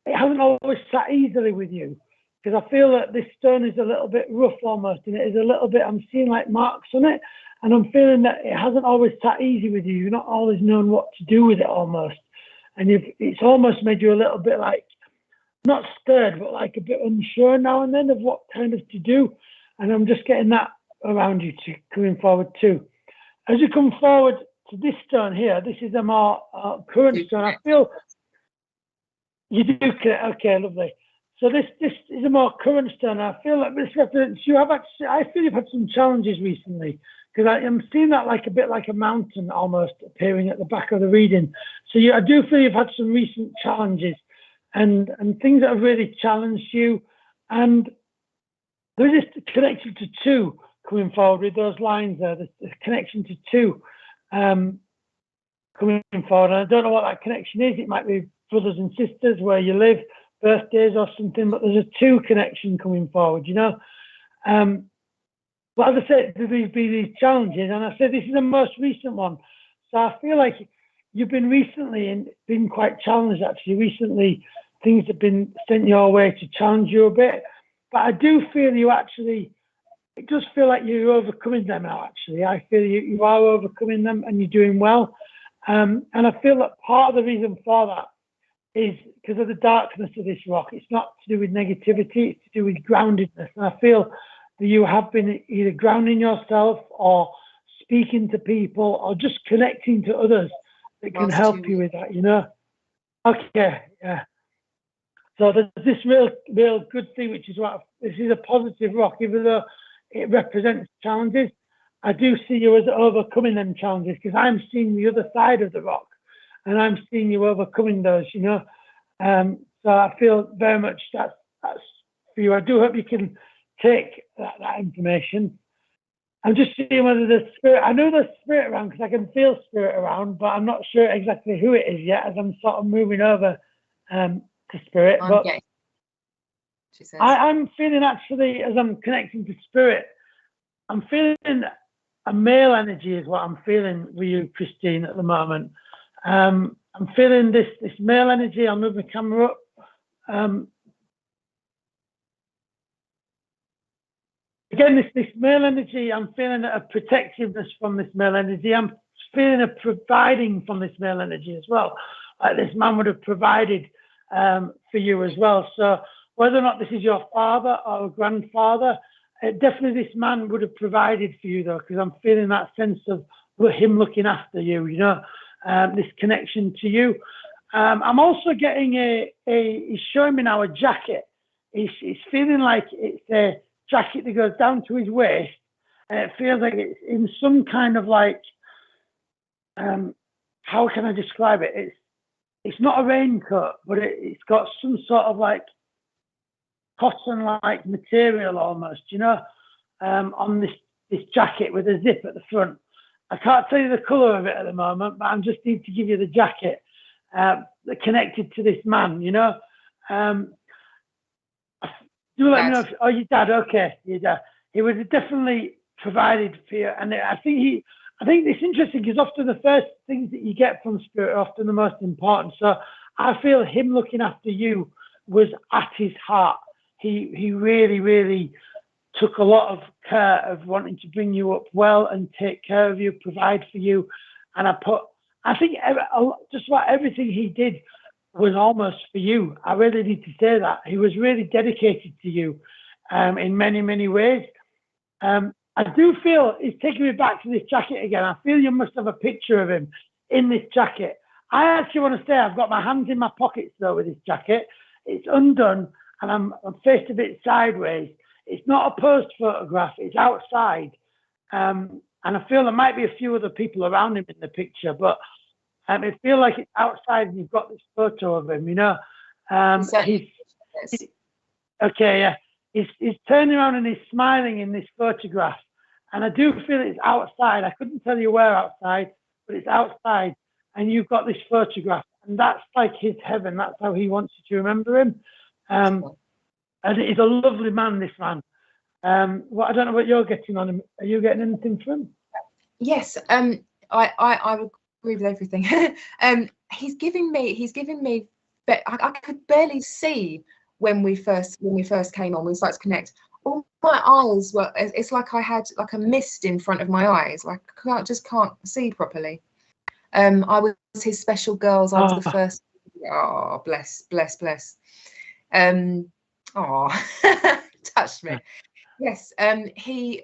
it hasn't always sat easily with you, because I feel that this stone is a little bit rough almost, and it is a little bit, I'm seeing like marks on it, and I'm feeling that it hasn't always sat easy with you. You're not always known what to do with it almost, and it's almost made you a little bit like, not stirred, but like a bit unsure now and then of what kind of to do. And I'm just getting that around you coming forward too. As you come forward to this stone here, this is a more current stone. I feel you do connect. Okay, lovely. So this is a more current stone. I feel like this represents you have actually. I feel you've had some challenges recently, because I am seeing that like a bit like a mountain almost appearing at the back of the reading. So I do feel you've had some recent challenges and things that have really challenged you. And there is this connection to two coming forward with those lines there. The connection to two coming forward. And I don't know what that connection is. It might be brothers and sisters where you live, birthdays or something, but there's a two connection coming forward, you know. But as I said, there'll be these challenges, and I said this is the most recent one. So I feel like you've been recently and been quite challenged actually. Recently, things have been sent your way to challenge you a bit. But I do feel you actually, it does feel like you're overcoming them now actually. I feel you are overcoming them and you're doing well. And I feel that part of the reason for that is because of the darkness of this rock. It's not to do with negativity, it's to do with groundedness. And I feel that you have been either grounding yourself or speaking to people or just connecting to others that can help you with that, you know? Okay, yeah. So there's this real good thing, which is what this is a positive rock, even though it represents challenges. I do see you as overcoming them challenges, because I'm seeing the other side of the rock, and I'm seeing you overcoming those, you know. So I feel very much that's for you. I do hope you can take that information. I'm just seeing whether the spirit, I know there's spirit around because I can feel spirit around, but I'm not sure exactly who it is yet as I'm sort of moving over to spirit. But she says. I'm feeling actually, as I'm connecting to spirit, I'm feeling a male energy is what I'm feeling with you, Christine, at the moment. I'm feeling this male energy. I'll move the camera up. Again, this male energy, I'm feeling a protectiveness from this male energy. I'm feeling a providing from this male energy as well. Like this man would have provided for you as well. So whether or not this is your father or a grandfather, definitely this man would have provided for you though, because I'm feeling that sense of him looking after you, you know, this connection to you. I'm also getting he's showing me now a jacket. He's feeling like it's a jacket that goes down to his waist, and it feels like it's in some kind of like, how can I describe it? It's not a raincoat, but it's got some sort of like cotton-like material almost, you know, on this jacket with a zip at the front. I can't tell you the colour of it at the moment, but I just need to give you the jacket that connected to this man, you know. Do let me know if, oh, your dad, okay, your dad. He would have definitely provided for you, and I think it's interesting because often the first things that you get from spirit are often the most important. So I feel him looking after you was at his heart. He really, really took a lot of care of wanting to bring you up well and take care of you, provide for you. And I think just about everything he did was almost for you. I really need to say that. He was really dedicated to you in many, many ways. I do feel, it's taking me back to this jacket again. I feel you must have a picture of him in this jacket. I actually want to say I've got my hands in my pockets though with this jacket. It's undone and I'm faced a bit sideways. It's not a posed photograph, it's outside. And I feel there might be a few other people around him in the picture, but I feel like it's outside and you've got this photo of him, you know. Okay, yeah. He's turning around and he's smiling in this photograph. And I do feel it's outside. I couldn't tell you where outside, but it's outside. And you've got this photograph. And that's like his heaven. That's how he wants you to remember him. And he's a lovely man, this man. Well, I don't know what you're getting on him. Are you getting anything from him? Yes, I would agree with everything. He's giving me I could barely see when we first came on. We started to connect. All my eyes were. It's like I had like a mist in front of my eyes. Like I can't see properly. I was his special girls. I was the first. Oh, bless. Touched me. Yes. He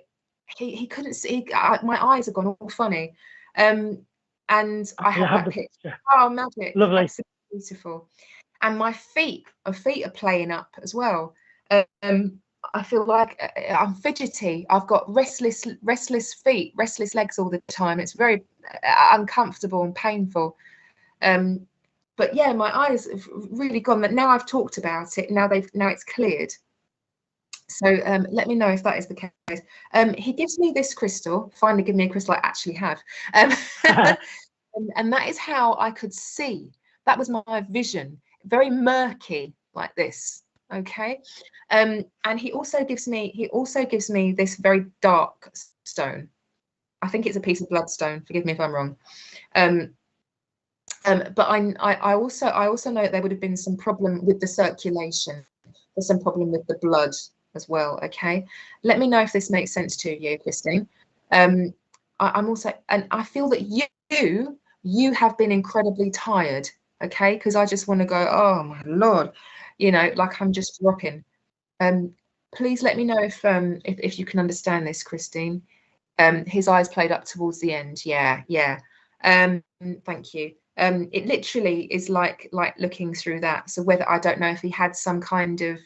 couldn't see. My eyes have gone all funny. And I have that picture. Oh, magic! Lovely, absolutely beautiful. And my feet are playing up as well. I feel like I'm fidgety. I've got restless feet, restless legs all the time. It's very uncomfortable and painful. But yeah, my eyes have really gone. But now I've talked about it. Now it's cleared. So let me know if that is the case. He gives me this crystal. Finally, give me a crystal I actually have. And that is how I could see. That was my vision. Very murky, like this. Okay. And he also gives me this very dark stone. I think it's a piece of bloodstone. Forgive me if I'm wrong. But I also know that there would have been some problem with the circulation. There's some problem with the blood as well. Okay. Let me know if this makes sense to you, Christine. I'm also, and I feel that you have been incredibly tired. Okay, because I just want to go, oh my Lord, you know, like I'm just dropping. Please let me know if you can understand this, Christine. His eyes played up towards the end. Yeah. Thank you. It literally is like looking through that. So whether, I don't know if he had some kind of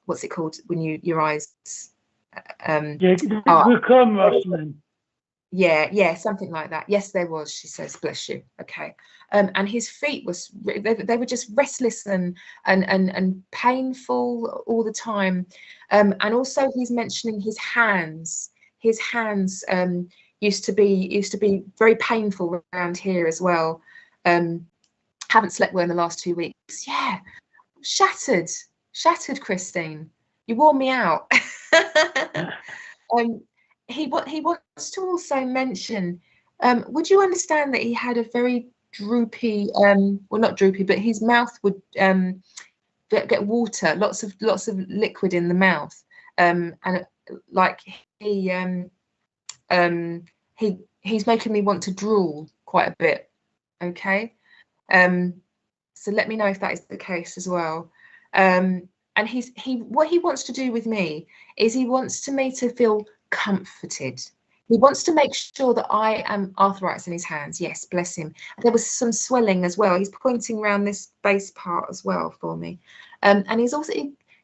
what's it called when your eyes Yeah, something like that. Yes, there was, she says, bless you. Okay. And his feet they were just restless and painful all the time. And also he's mentioning his hands. His hands used to be very painful around here as well. Haven't slept well in the last 2 weeks. Yeah. Shattered, Christine. You wore me out. He wants to also mention, would you understand that he had a very droopy, well, not droopy, but his mouth would get water, lots of liquid in the mouth, and like he's making me want to drool quite a bit. Okay, so let me know if that is the case as well. And what he wants to do with me is he wants me to feel comforted. He wants to make sure that I am arthritis in his hands. Yes, bless him. There was some swelling as well. He's pointing around this base part as well for me. And he's also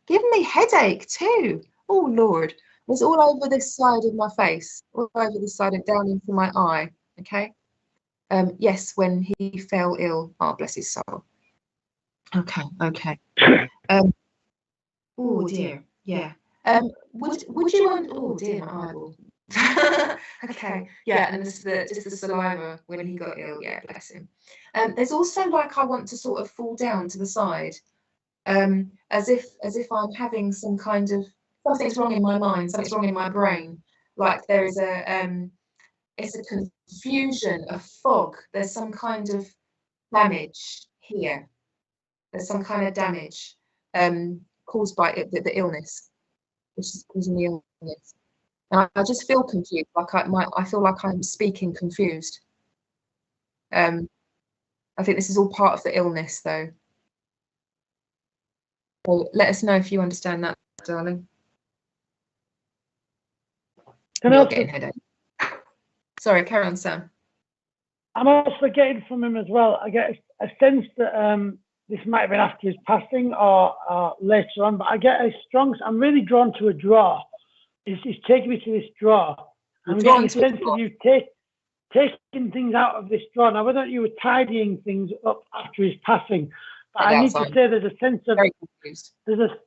given me headache too. Oh Lord, it was all over this side of my face, all over this side and down into my eye. Okay. Yes, when he fell ill. Oh, bless his soul. Okay. Oh dear. Yeah. Would you want? Oh dear, my eyeball. Okay, yeah, and just the saliva when he got ill. Yeah, bless him. There's also like I want to sort of fall down to the side, as if I'm having some kind of something's wrong in my mind, something's wrong in my brain. Like there is it's a confusion, a fog. There's some kind of damage here. There's some kind of damage caused by the illness, which is causing the illness. And I just feel confused, like I feel like I'm speaking confused. I think this is all part of the illness, though. So let us know if you understand that, darling. Can I getting headache. Sorry, carry on, Sam. I'm also getting from him as well. I get a sense that this might have been after his passing or later on, but I get a strong. I'm really drawn to a drawer. He's taking me to this drawer. I'm getting a sense of you taking things out of this drawer. Now, whether you were tidying things up after his passing, but I need to say there's a sense of there's a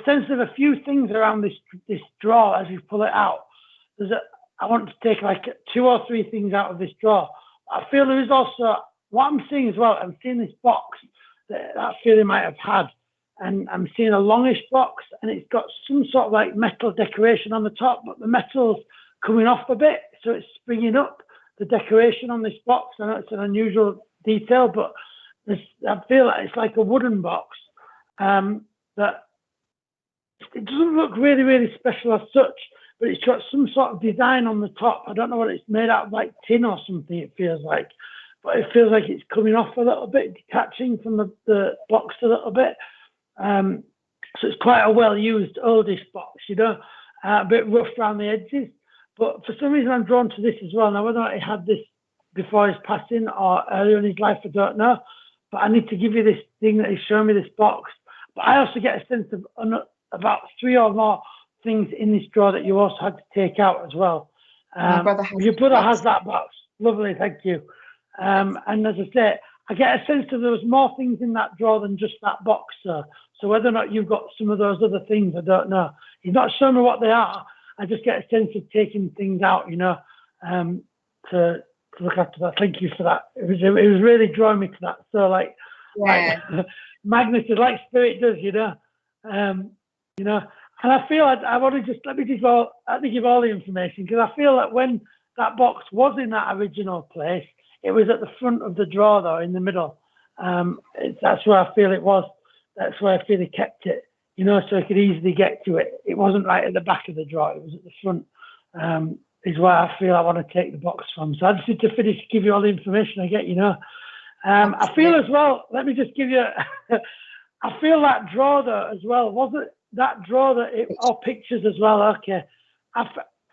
sense of a few things around this drawer as you pull it out. I want to take like 2 or 3 things out of this drawer. I feel there is also what I'm seeing as well. I'm seeing this box that feeling might have had. And I'm seeing a longish box, and it's got some sort of like metal decoration on the top, but the metal's coming off a bit, so it's springing up the decoration on this box. I know it's an unusual detail, but I feel like it's like a wooden box that it doesn't look really, really special as such, but it's got some sort of design on the top. I don't know what it's made out of, like tin or something, it feels like. But it feels like it's coming off a little bit, detaching from the box a little bit. So it's quite a well-used, oldish box, you know, a bit rough around the edges. But for some reason, I'm drawn to this as well. Now, whether or not he had this before his passing or earlier in his life, I don't know. But I need to give you this thing that he's showing me, this box. But I also get a sense of about 3 or more things in this drawer that you also had to take out as well. Your brother has that box. Lovely, thank you. And as I say, I get a sense that there was more things in that drawer than just that box, sir. So whether or not you've got some of those other things, I don't know. He's not showing me what they are. I just get a sense of taking things out, you know, to look after that. Thank you for that. It was really drawing me to that. So like magnetism, like spirit does, you know. You know, and I feel I want to just let me give all the information, because I feel that when that box was in that original place, it was at the front of the drawer though, in the middle. That's where I feel it was. That's where I feel he kept it, you know, so he could easily get to it. It wasn't right at the back of the drawer, it was at the front. Is where I feel I want to take the box from. So I just need to finish, give you all the information I get, you know. I feel as well, let me just give you, I feel that drawer though as well, wasn't that drawer that or pictures as well, okay. I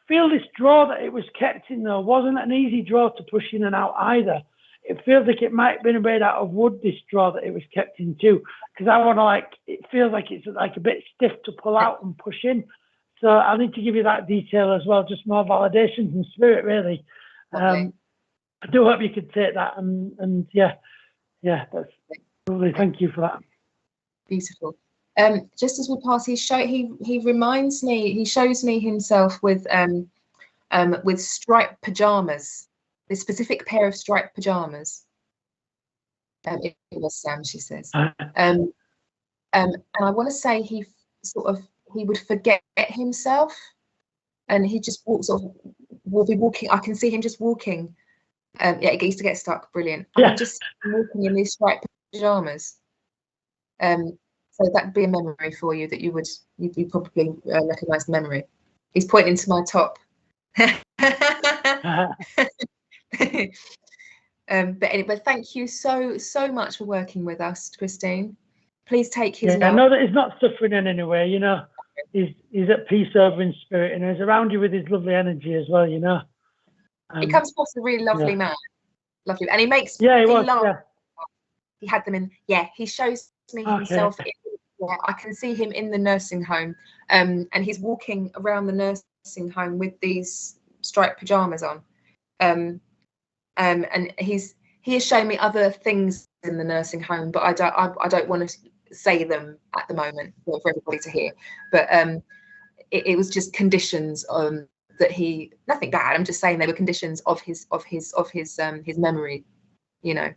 feel this drawer that it was kept in though wasn't an easy drawer to push in and out either. It feels like it might have been made out of wood, this drawer that it was kept in too, because I want to like, it feels like it's like a bit stiff to pull out and push in. So I need to give you that detail as well, just more validation from spirit, really. I do hope you could take that, and yeah, that's lovely. Thank you for that. Beautiful. Just as we pass, he reminds me, he shows me himself with striped pajamas, this specific pair of striped pajamas. It was Sam, she says. And I want to say he would forget himself, and he just will be walking. I can see him just walking. It used to get stuck. Brilliant. Yeah. I'm just walking in these striped pajamas. So that'd be a memory for you that you probably recognise the memory. He's pointing to my top. But anyway, thank you so much for working with us, Christine. Please take his love. I know that he's not suffering in any way, you know. He's at peace over in spirit, and he's around you with his lovely energy as well, you know. He comes across a really lovely man. Lovely. And he makes me laugh. Yeah. He had them in, he shows me himself. I can see him in the nursing home, and he's walking around the nursing home with these striped pajamas on. And he has shown me other things in the nursing home, but I don't want to say them at the moment for everybody to hear. But it was just conditions that nothing bad. I'm just saying they were conditions of his memory, you know,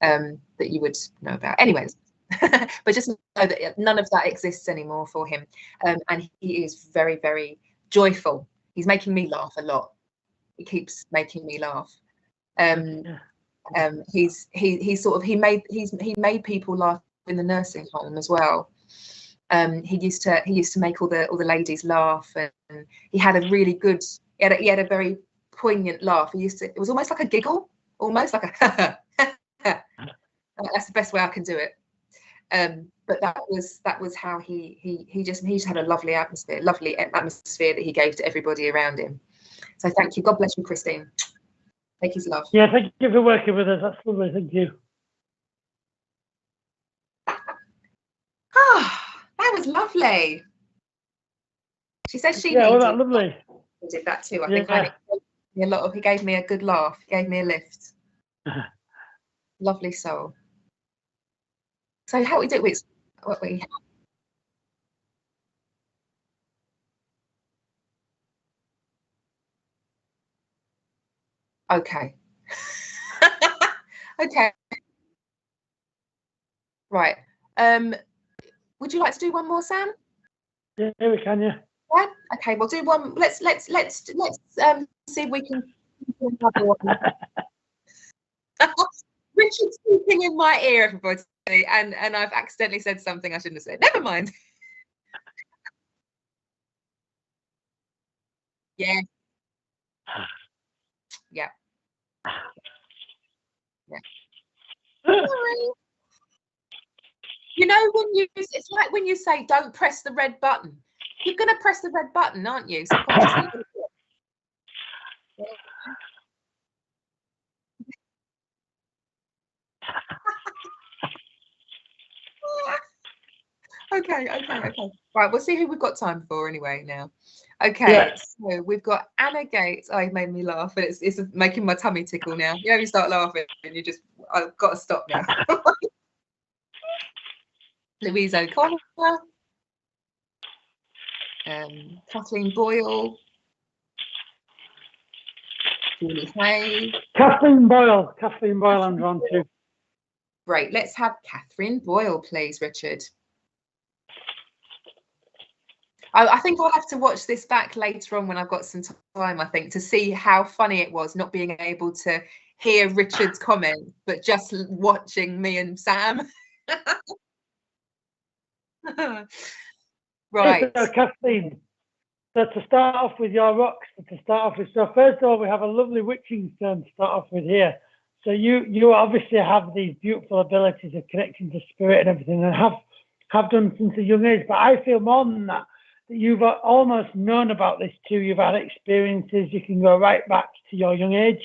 that you would know about. Anyways, but just know that none of that exists anymore for him, and he is very, very joyful. He's making me laugh a lot. He keeps making me laugh. He made people laugh in the nursing home as well. He used to make all the ladies laugh, and he had a really good. He had a very poignant laugh. It was almost like a giggle, almost like a. That's the best way I can do it. But that was how he just had a lovely atmosphere that he gave to everybody around him. So thank you. God bless you, Christine. Take his love. Yeah, thank you for working with us. That's lovely. Thank you. That was lovely. She says she needed that lovely. Did that too. I think he gave me a good laugh. He gave me a lift. Lovely soul. So how we do it? What we okay. Okay. Right. Would you like to do one more, Sam? Yeah, we can. Yeah. Yeah. Okay. We'll do one. Let's see if we can. Richard's speaking in my ear, everybody, and I've accidentally said something I shouldn't have said. Never mind. Yeah. Yeah. Yeah. You know, it's like when you say don't press the red button. You're going to press the red button, aren't you? Okay. Right, we'll see who we've got time for anyway now. Okay, yeah. So we've got Anna Gates. Oh, it made me laugh, but it's making my tummy tickle now. You know, you start laughing and I've got to stop now. Louise O'Connor, Kathleen Boyle, Julie Hay. Kathleen Boyle I'm drawn to. Great, let's have Catherine Boyle, please, Richard. I think I'll have to watch this back later on when I've got some time, I think, to see how funny it was not being able to hear Richard's comments, but just watching me and Sam. Right. So, Kathleen, so to start off with your rocks, so first of all, we have a lovely witching stone to start off with here. So you obviously have these beautiful abilities of connecting to spirit and everything, and have done since a young age. But I feel more than that you've almost known about this too. You've had experiences. You can go right back to your young age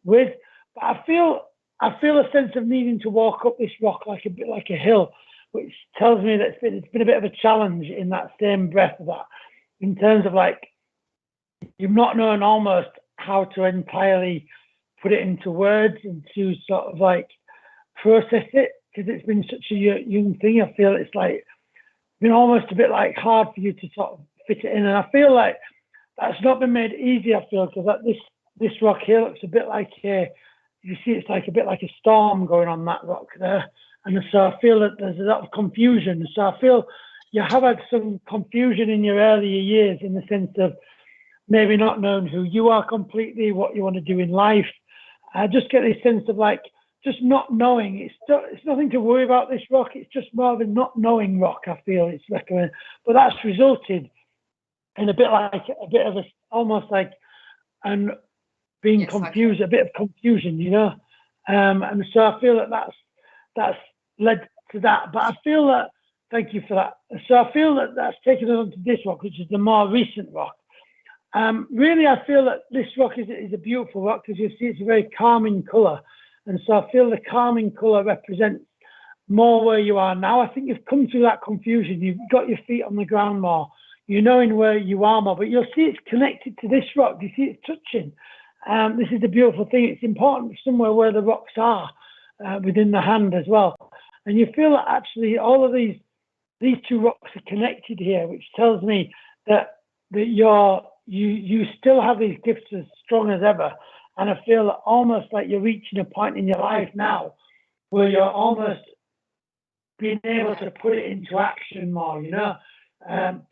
with. But I feel a sense of needing to walk up this rock like a hill, which tells me that it's been a bit of a challenge in that same breath of that, in terms of like you've not known almost how to entirely put it into words and to sort of like process it, because it's been such a young thing. I feel it's like been almost a bit like hard for you to sort of fit it in, and I feel like that's not been made easy. I feel because this rock here looks a bit like you see it's like a bit like a storm going on that rock there, and so I feel that there's a lot of confusion. So I feel you have had some confusion in your earlier years in the sense of maybe not knowing who you are completely, what you want to do in life. I just get this sense of like just not knowing. It's nothing to worry about this rock. It's just more of a not knowing rock. I feel it's recommended, but that's resulted in a bit of almost like and being confused, a bit of confusion, you know. And so I feel that's led to that. But I feel that, thank you for that. So I feel that that's taken us onto this rock, which is the more recent rock. Really, I feel that this rock is a beautiful rock because you see it's a very calming colour. And so I feel the calming colour represents more where you are now. I think you've come through that confusion. You've got your feet on the ground more. You're knowing where you are more. But you'll see it's connected to this rock. You see it's touching. This is the beautiful thing. It's important somewhere where the rocks are within the hand as well. And you feel that actually all of these two rocks are connected here, which tells me that you still have these gifts as strong as ever. And I feel almost like you're reaching a point in your life now where you're almost being able to put it into action more, you know,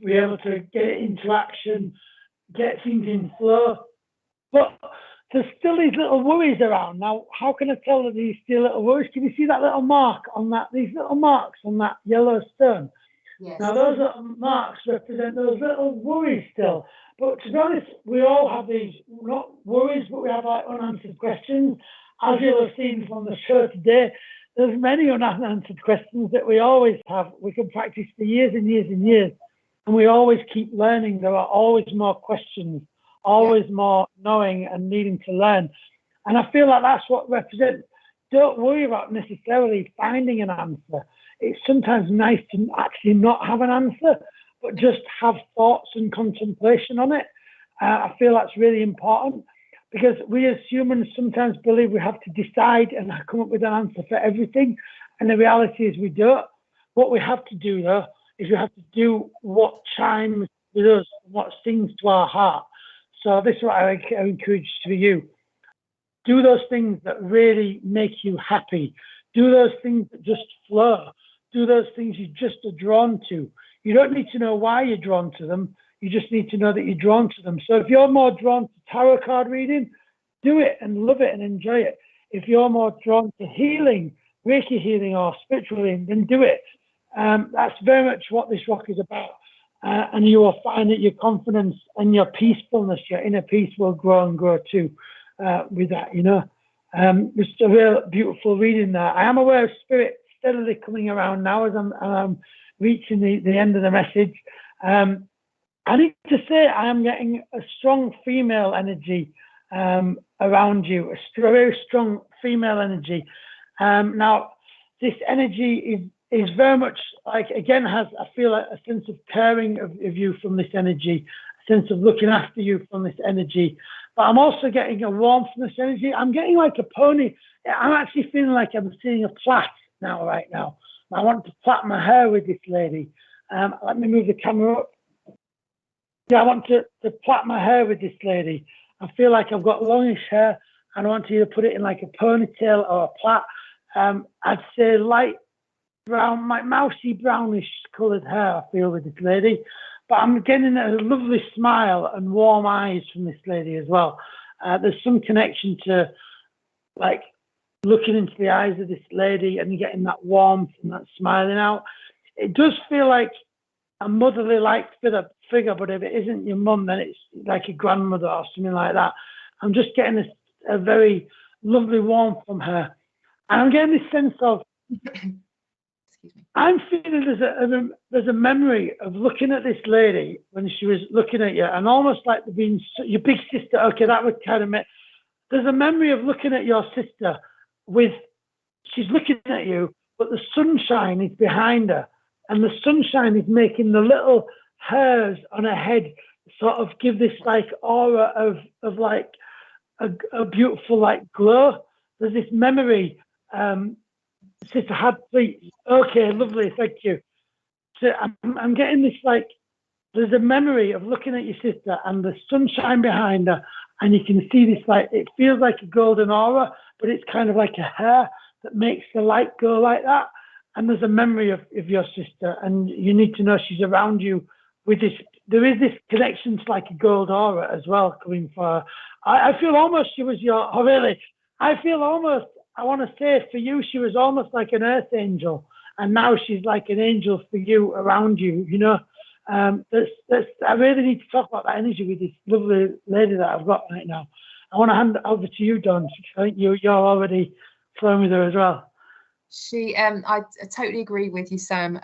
be able to get it into action, get things in flow. But there's still these little worries around. Now, how can I tell that these still little worries? Can you see that little mark on that, these little marks on that yellow stone? Yes. Now, those little marks represent those little worries still. But to be honest, we all have these, not worries, but we have like unanswered questions. As you'll have seen from the show today, there's many unanswered questions that we always have. We can practice for years and years and years, and we always keep learning. There are always more questions, always more knowing and needing to learn. And I feel like that's what represents. Don't worry about necessarily finding an answer. It's sometimes nice to actually not have an answer, but just have thoughts and contemplation on it. I feel that's really important because we as humans sometimes believe we have to decide and come up with an answer for everything. And the reality is we don't. What we have to do though, is we have to do what chimes with us, what sings to our heart. So this is what I encourage for you. Do those things that really make you happy. Do those things that just flow. Do those things you just are drawn to. You don't need to know why you're drawn to them. You just need to know that you're drawn to them. So if you're more drawn to tarot card reading, do it and love it and enjoy it. if you're more drawn to healing, Reiki healing or spiritual healing, then do it. That's very much what this rock is about. And you will find that your confidence and your peacefulness, your inner peace will grow and grow too with that, you know. It's a real beautiful reading there. I am aware of spirit steadily coming around now as I'm reaching the end of the message. I need to say I am getting a strong female energy around you, a very strong female energy. Now, this energy is very much like, again, I feel like a sense of caring of you from this energy, a sense of looking after you from this energy. But I'm also getting a warmth from this energy. I'm getting like a pony. I'm actually feeling like I'm seeing a plait right now. I want to plait my hair with this lady. Let me move the camera up. Yeah, I want to plait my hair with this lady. I feel like I've got longish hair and I want to either put it in like a ponytail or a plait. I'd say light brown, like mousy brownish coloured hair I feel with this lady. But I'm getting a lovely smile and warm eyes from this lady as well. There's some connection to like looking into the eyes of this lady and getting that warmth and that smiling out. It does feel like a motherly like figure, but if it isn't your mum, then it's like a grandmother or something like that. I'm just getting a very lovely warmth from her. And I'm getting this sense of, I'm feeling there's a memory of looking at this lady when she was looking at you, and almost like being your big sister. Okay, that would kind of make. There's a memory of looking at your sister she's looking at you, but the sunshine is behind her, and the sunshine is making the little hairs on her head sort of give this like aura of like a beautiful like glow. There's this memory. Sister had please. Okay, lovely, thank you. So I'm getting this like, there's a memory of looking at your sister and the sunshine behind her, and you can see this like, it feels like a golden aura, but it's kind of like a hair that makes the light go like that. And there's a memory of your sister, and you need to know she's around you with this. There is this connection to like a gold aura as well coming for her. I feel almost she was I feel almost, I want to say for you, she was almost like an earth angel, and now she's like an angel for you, around you, you know. I really need to talk about that energy with this lovely lady that I've got right now. I want to hand it over to you, Dawn. I think you're already flowing with her as well. I totally agree with you, Sam.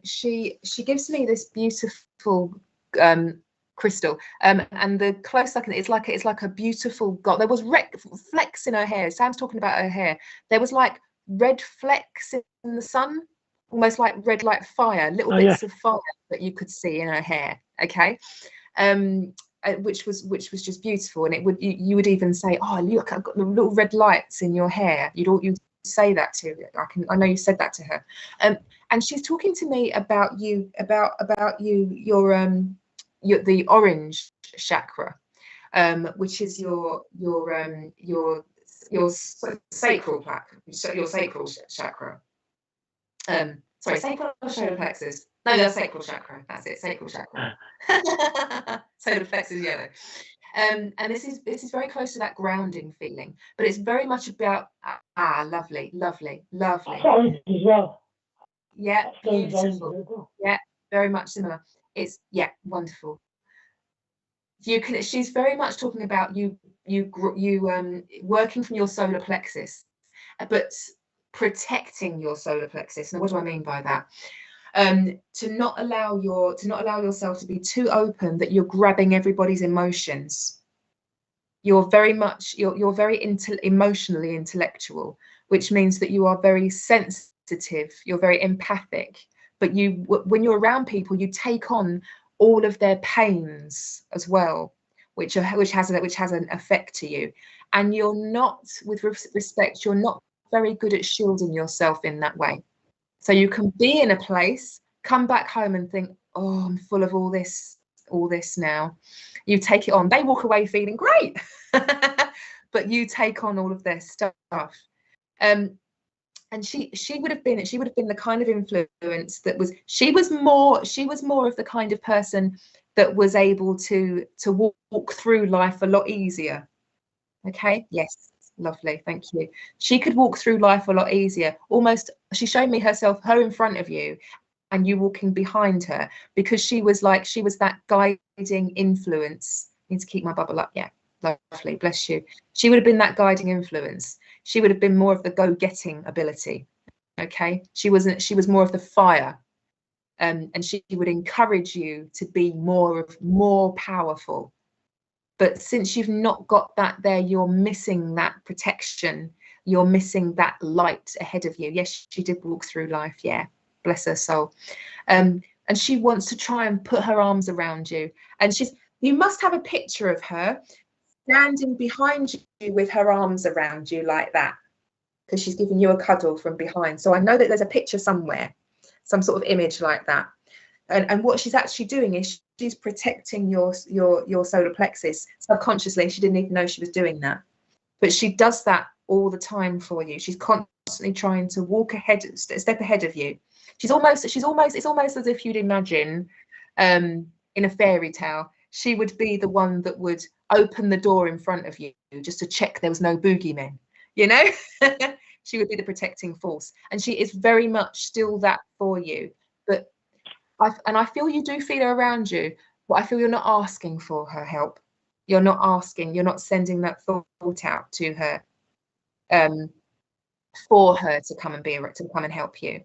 She gives me this beautiful crystal, and the close I can, it's like a beautiful gold. There was flecks in her hair. Sam's talking about her hair. There was like red flecks in the sun, almost like red, like fire, little bits of fire that you could see in her hair. Okay, which was just beautiful. And you would even say, "Oh, look, I've got the little red lights in your hair." You'd say that to her. I know you said that to her. And she's talking to me about you, your the orange chakra, which is your sacral chakra. Sorry, sacral solar plexus. No, that's sacral chakra. That's it, sacral chakra. Solar plexus is yellow. And this is very close to that grounding feeling, but it's very much about lovely. Orange as well. Yeah, beautiful. Yeah, very much similar. It's wonderful. She's very much talking about you working from your solar plexus, but protecting your solar plexus. Now, what do I mean by that? To not allow yourself to be too open that you're grabbing everybody's emotions. You're very emotionally intellectual, which means that you are very sensitive. You're very empathic. But when you're around people, you take on all of their pains as well, which has an effect to you. And you're not, with respect, you're not very good at shielding yourself in that way. So you can be in a place, come back home and think, oh, I'm full of all this now. You take it on. They walk away feeling great, but you take on all of their stuff. And she would have been the kind of influence that was, she was more of the kind of person that was able to walk through life a lot easier. Okay, yes, Lovely, thank you. She could walk through life a lot easier. Almost, she showed me herself, her in front of you, and you walking behind her, because she was that guiding influence. Need to keep my bubble up. Yeah, lovely, bless you. She would have been that guiding influence. She would have been more of the go-getting ability. Okay, she was more of the fire, and she would encourage you to be more powerful. But since you've not got that there, you're missing that protection. You're missing that light ahead of you. Yes, she did walk through life. Yeah, bless her soul. And she wants to try and put her arms around you. And you must have a picture of her standing behind you with her arms around you like that, because she's giving you a cuddle from behind. So I know that there's a picture somewhere, some sort of image like that. And what she's actually doing is she's protecting your solar plexus subconsciously. She didn't even know she was doing that, but she does that all the time for you. She's constantly trying to walk ahead, a step ahead of you. It's almost as if you'd imagine, in a fairy tale, she would be the one that would open the door in front of you just to check there was no boogeymen, you know. She would be the protecting force, and she is very much still that for you. But I feel you do feel her around you, but I feel you're not asking for her help. You're not sending that thought out to her, for her to come and help you.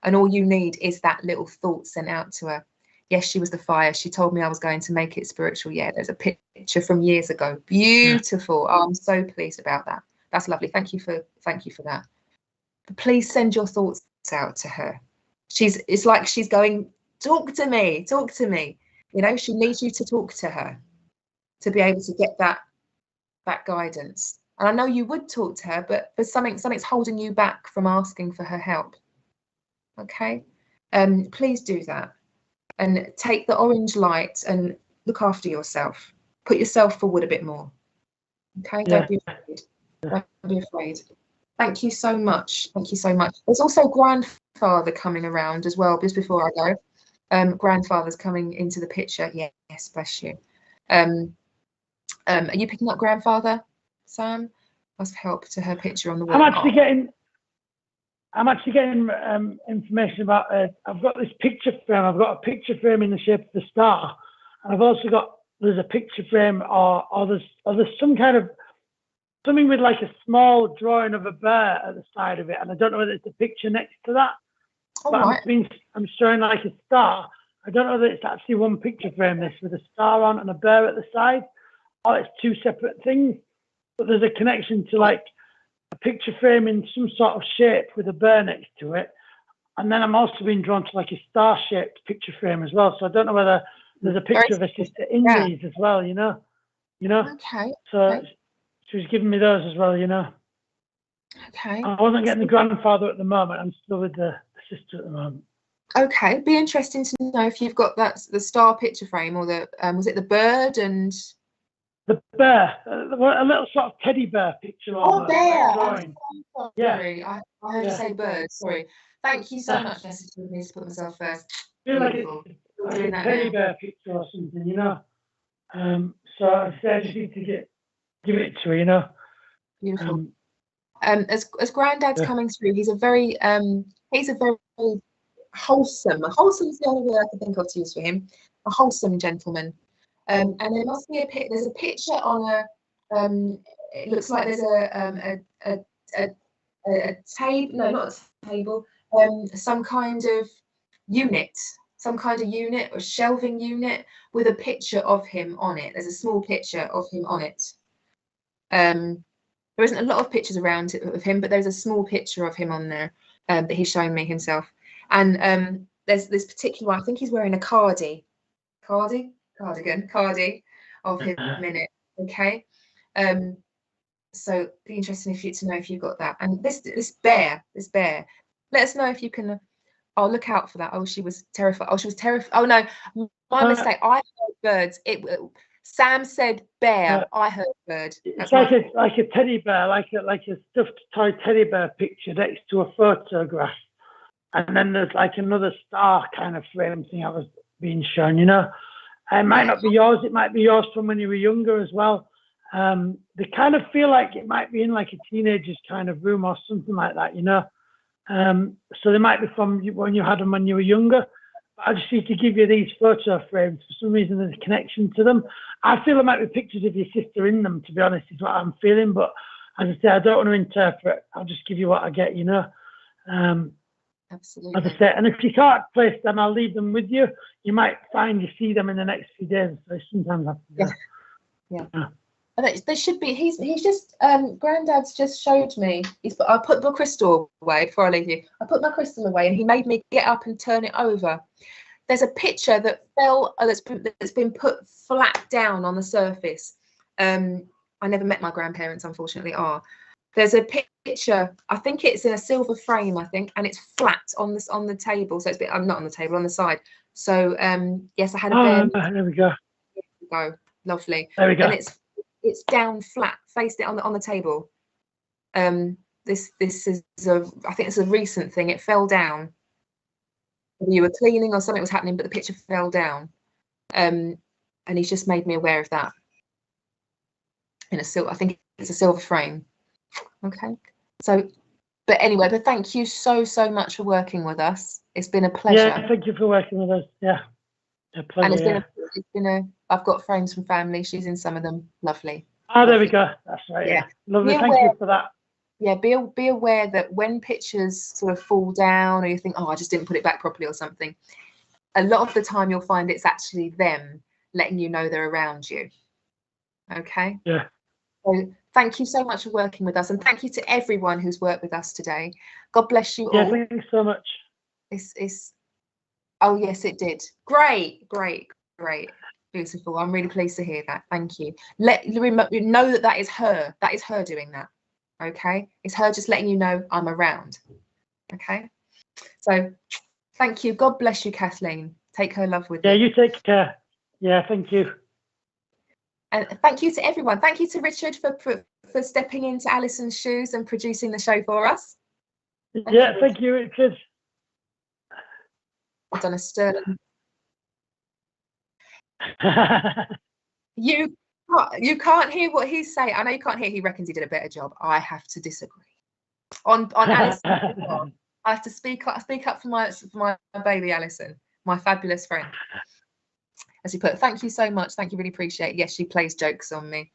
And all you need is that little thought sent out to her. Yes, she was the fire. She told me I was going to make it spiritual. Yeah, there's a picture from years ago. Beautiful. Oh, I'm so pleased about that. That's lovely. Thank you for that. But please send your thoughts out to her. It's like she's going, talk to me. You know, she needs you to talk to her to be able to get that guidance. And I know you would talk to her, but for something's holding you back from asking for her help. Okay, please do that, and take the orange light and look after yourself. Put yourself forward a bit more. Okay, don't be afraid. Don't be afraid. Thank you so much. There's also grandfather coming around as well. Just before I go, grandfather's coming into the picture. Yes, bless you. Are you picking up grandfather, Sam? Must help to her picture on the wall. I'm actually getting information about. I've got this picture frame. I've got a picture frame in the shape of the star, and I've also got there's a picture frame or there's some kind of something with like a small drawing of a bear at the side of it, and I don't know whether it's a picture next to that. I'm showing like a star. I don't know whether it's actually one picture frame, this with a star on and a bear at the side, or it's two separate things. But there's a connection to like a picture frame in some sort of shape with a bear next to it. And then I'm also being drawn to like a star-shaped picture frame as well. So I don't know whether there's a picture of a sister in these as well, you know. Okay. So she was giving me those as well, you know. Okay. I wasn't getting the grandfather at the moment. I'm still with the sister at the moment. Okay. It'd be interesting to know if you've got the star picture frame or the was it the bird and the bear, a little sort of teddy bear picture. Oh, bear! I'm so sorry. I heard you say bird. Sorry. Thank you so much, Jessica, for me to put myself first. Like a teddy bear picture or something, you know. So I just need to give it to her, you know. Beautiful. As Granddad's coming through, he's a very wholesome. Wholesome is the only word I can think of to use for him. A wholesome gentleman. And there must be there's a picture on it looks like there's a table, no, not a table, some kind of unit or shelving unit with a picture of him on it. There's a small picture of him on it. There isn't a lot of pictures around it of him, but there's a small picture of him on there that he's showing me himself. And there's this particular one, I think he's wearing a cardigan of him in it. Okay, so be interesting to know if you got that. And this bear, let us know if you can. I'll look out for that. Oh, she was terrified. Oh no, my mistake. I heard birds. Sam said bear. I heard bird. It's like a teddy bear, like a stuffed toy teddy bear picture next to a photograph, and then there's like another star kind of frame thing I was being shown, you know. It might not be yours. It might be yours from when you were younger as well. They kind of feel like it might be in like a teenager's kind of room or something like that, you know. So they might be from when you had them when you were younger. I just need to give you these photo frames. For some reason, there's a connection to them. I feel there might be pictures of your sister in them, to be honest, is what I'm feeling. But as I say, I don't want to interpret. I'll just give you what I get, you know. Absolutely. As I say, and if you can't place them, I'll leave them with you. You might find you see them in the next few days. So sometimes happens. Yeah. There should be. He's just. Granddad's just showed me. I put the crystal away before I leave you. I put my crystal away, and he made me get up and turn it over. There's a picture that fell. That's been put flat down on the surface. I never met my grandparents, unfortunately. There's a picture. I think it's in a silver frame. I think, and it's flat on the table. So it's been. I'm not on the table, on the side. So yes, I had a bear. There we go. There we go. Lovely. There we go. And it's down flat, faced it on the table. This is I think it's a recent thing. It fell down. You were cleaning or something was happening, but the picture fell down. And he's just made me aware of that. In a silver, I think it's a silver frame. Okay. So, but anyway, but thank you so much for working with us. It's been a pleasure. Yeah, thank you for working with us. Yeah. A pleasure, and it's been I've got frames from family. She's in some of them. Lovely. Oh, there we go. That's right. Yeah. Lovely. Thank you for that. Yeah, be aware that when pictures sort of fall down or you think, oh, I just didn't put it back properly or something, a lot of the time you'll find it's actually them letting you know they're around you. Okay? Yeah. So thank you so much for working with us, and thank you to everyone who's worked with us today. God bless you all. Yeah, thanks so much. Oh, yes, it did. Great. Beautiful. I'm really pleased to hear that. Thank you. Let you know that is her. That is her doing that. Okay? It's her just letting you know I'm around. Okay? So thank you. God bless you, Kathleen. Take her love with you. Yeah, you take care. Yeah, thank you. And thank you to everyone. Thank you to Richard for stepping into Alison's shoes and producing the show for us. Yeah, thank you, Richard. I've done a sterling. You can't hear what he's saying. I know you can't hear. He reckons he did a better job. I have to disagree. On Alison, I have to speak up for my baby Alison, my fabulous friend. As he put, thank you so much. Thank you, really appreciate it. Yes, she plays jokes on me.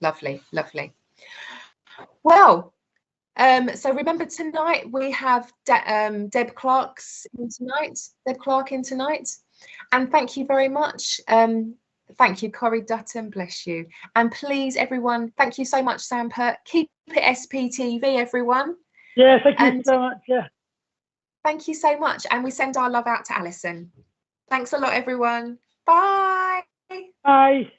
Lovely. Well, so remember tonight we have Deb Clark in tonight. And thank you very much. Thank you, Corrie Dutton, bless you. And please, everyone, thank you so much, Sam Pirt. Keep it SPtv, everyone. Yeah, thank you so much. Yeah. Thank you so much. And we send our love out to Alison. Thanks a lot, everyone. Bye. Bye.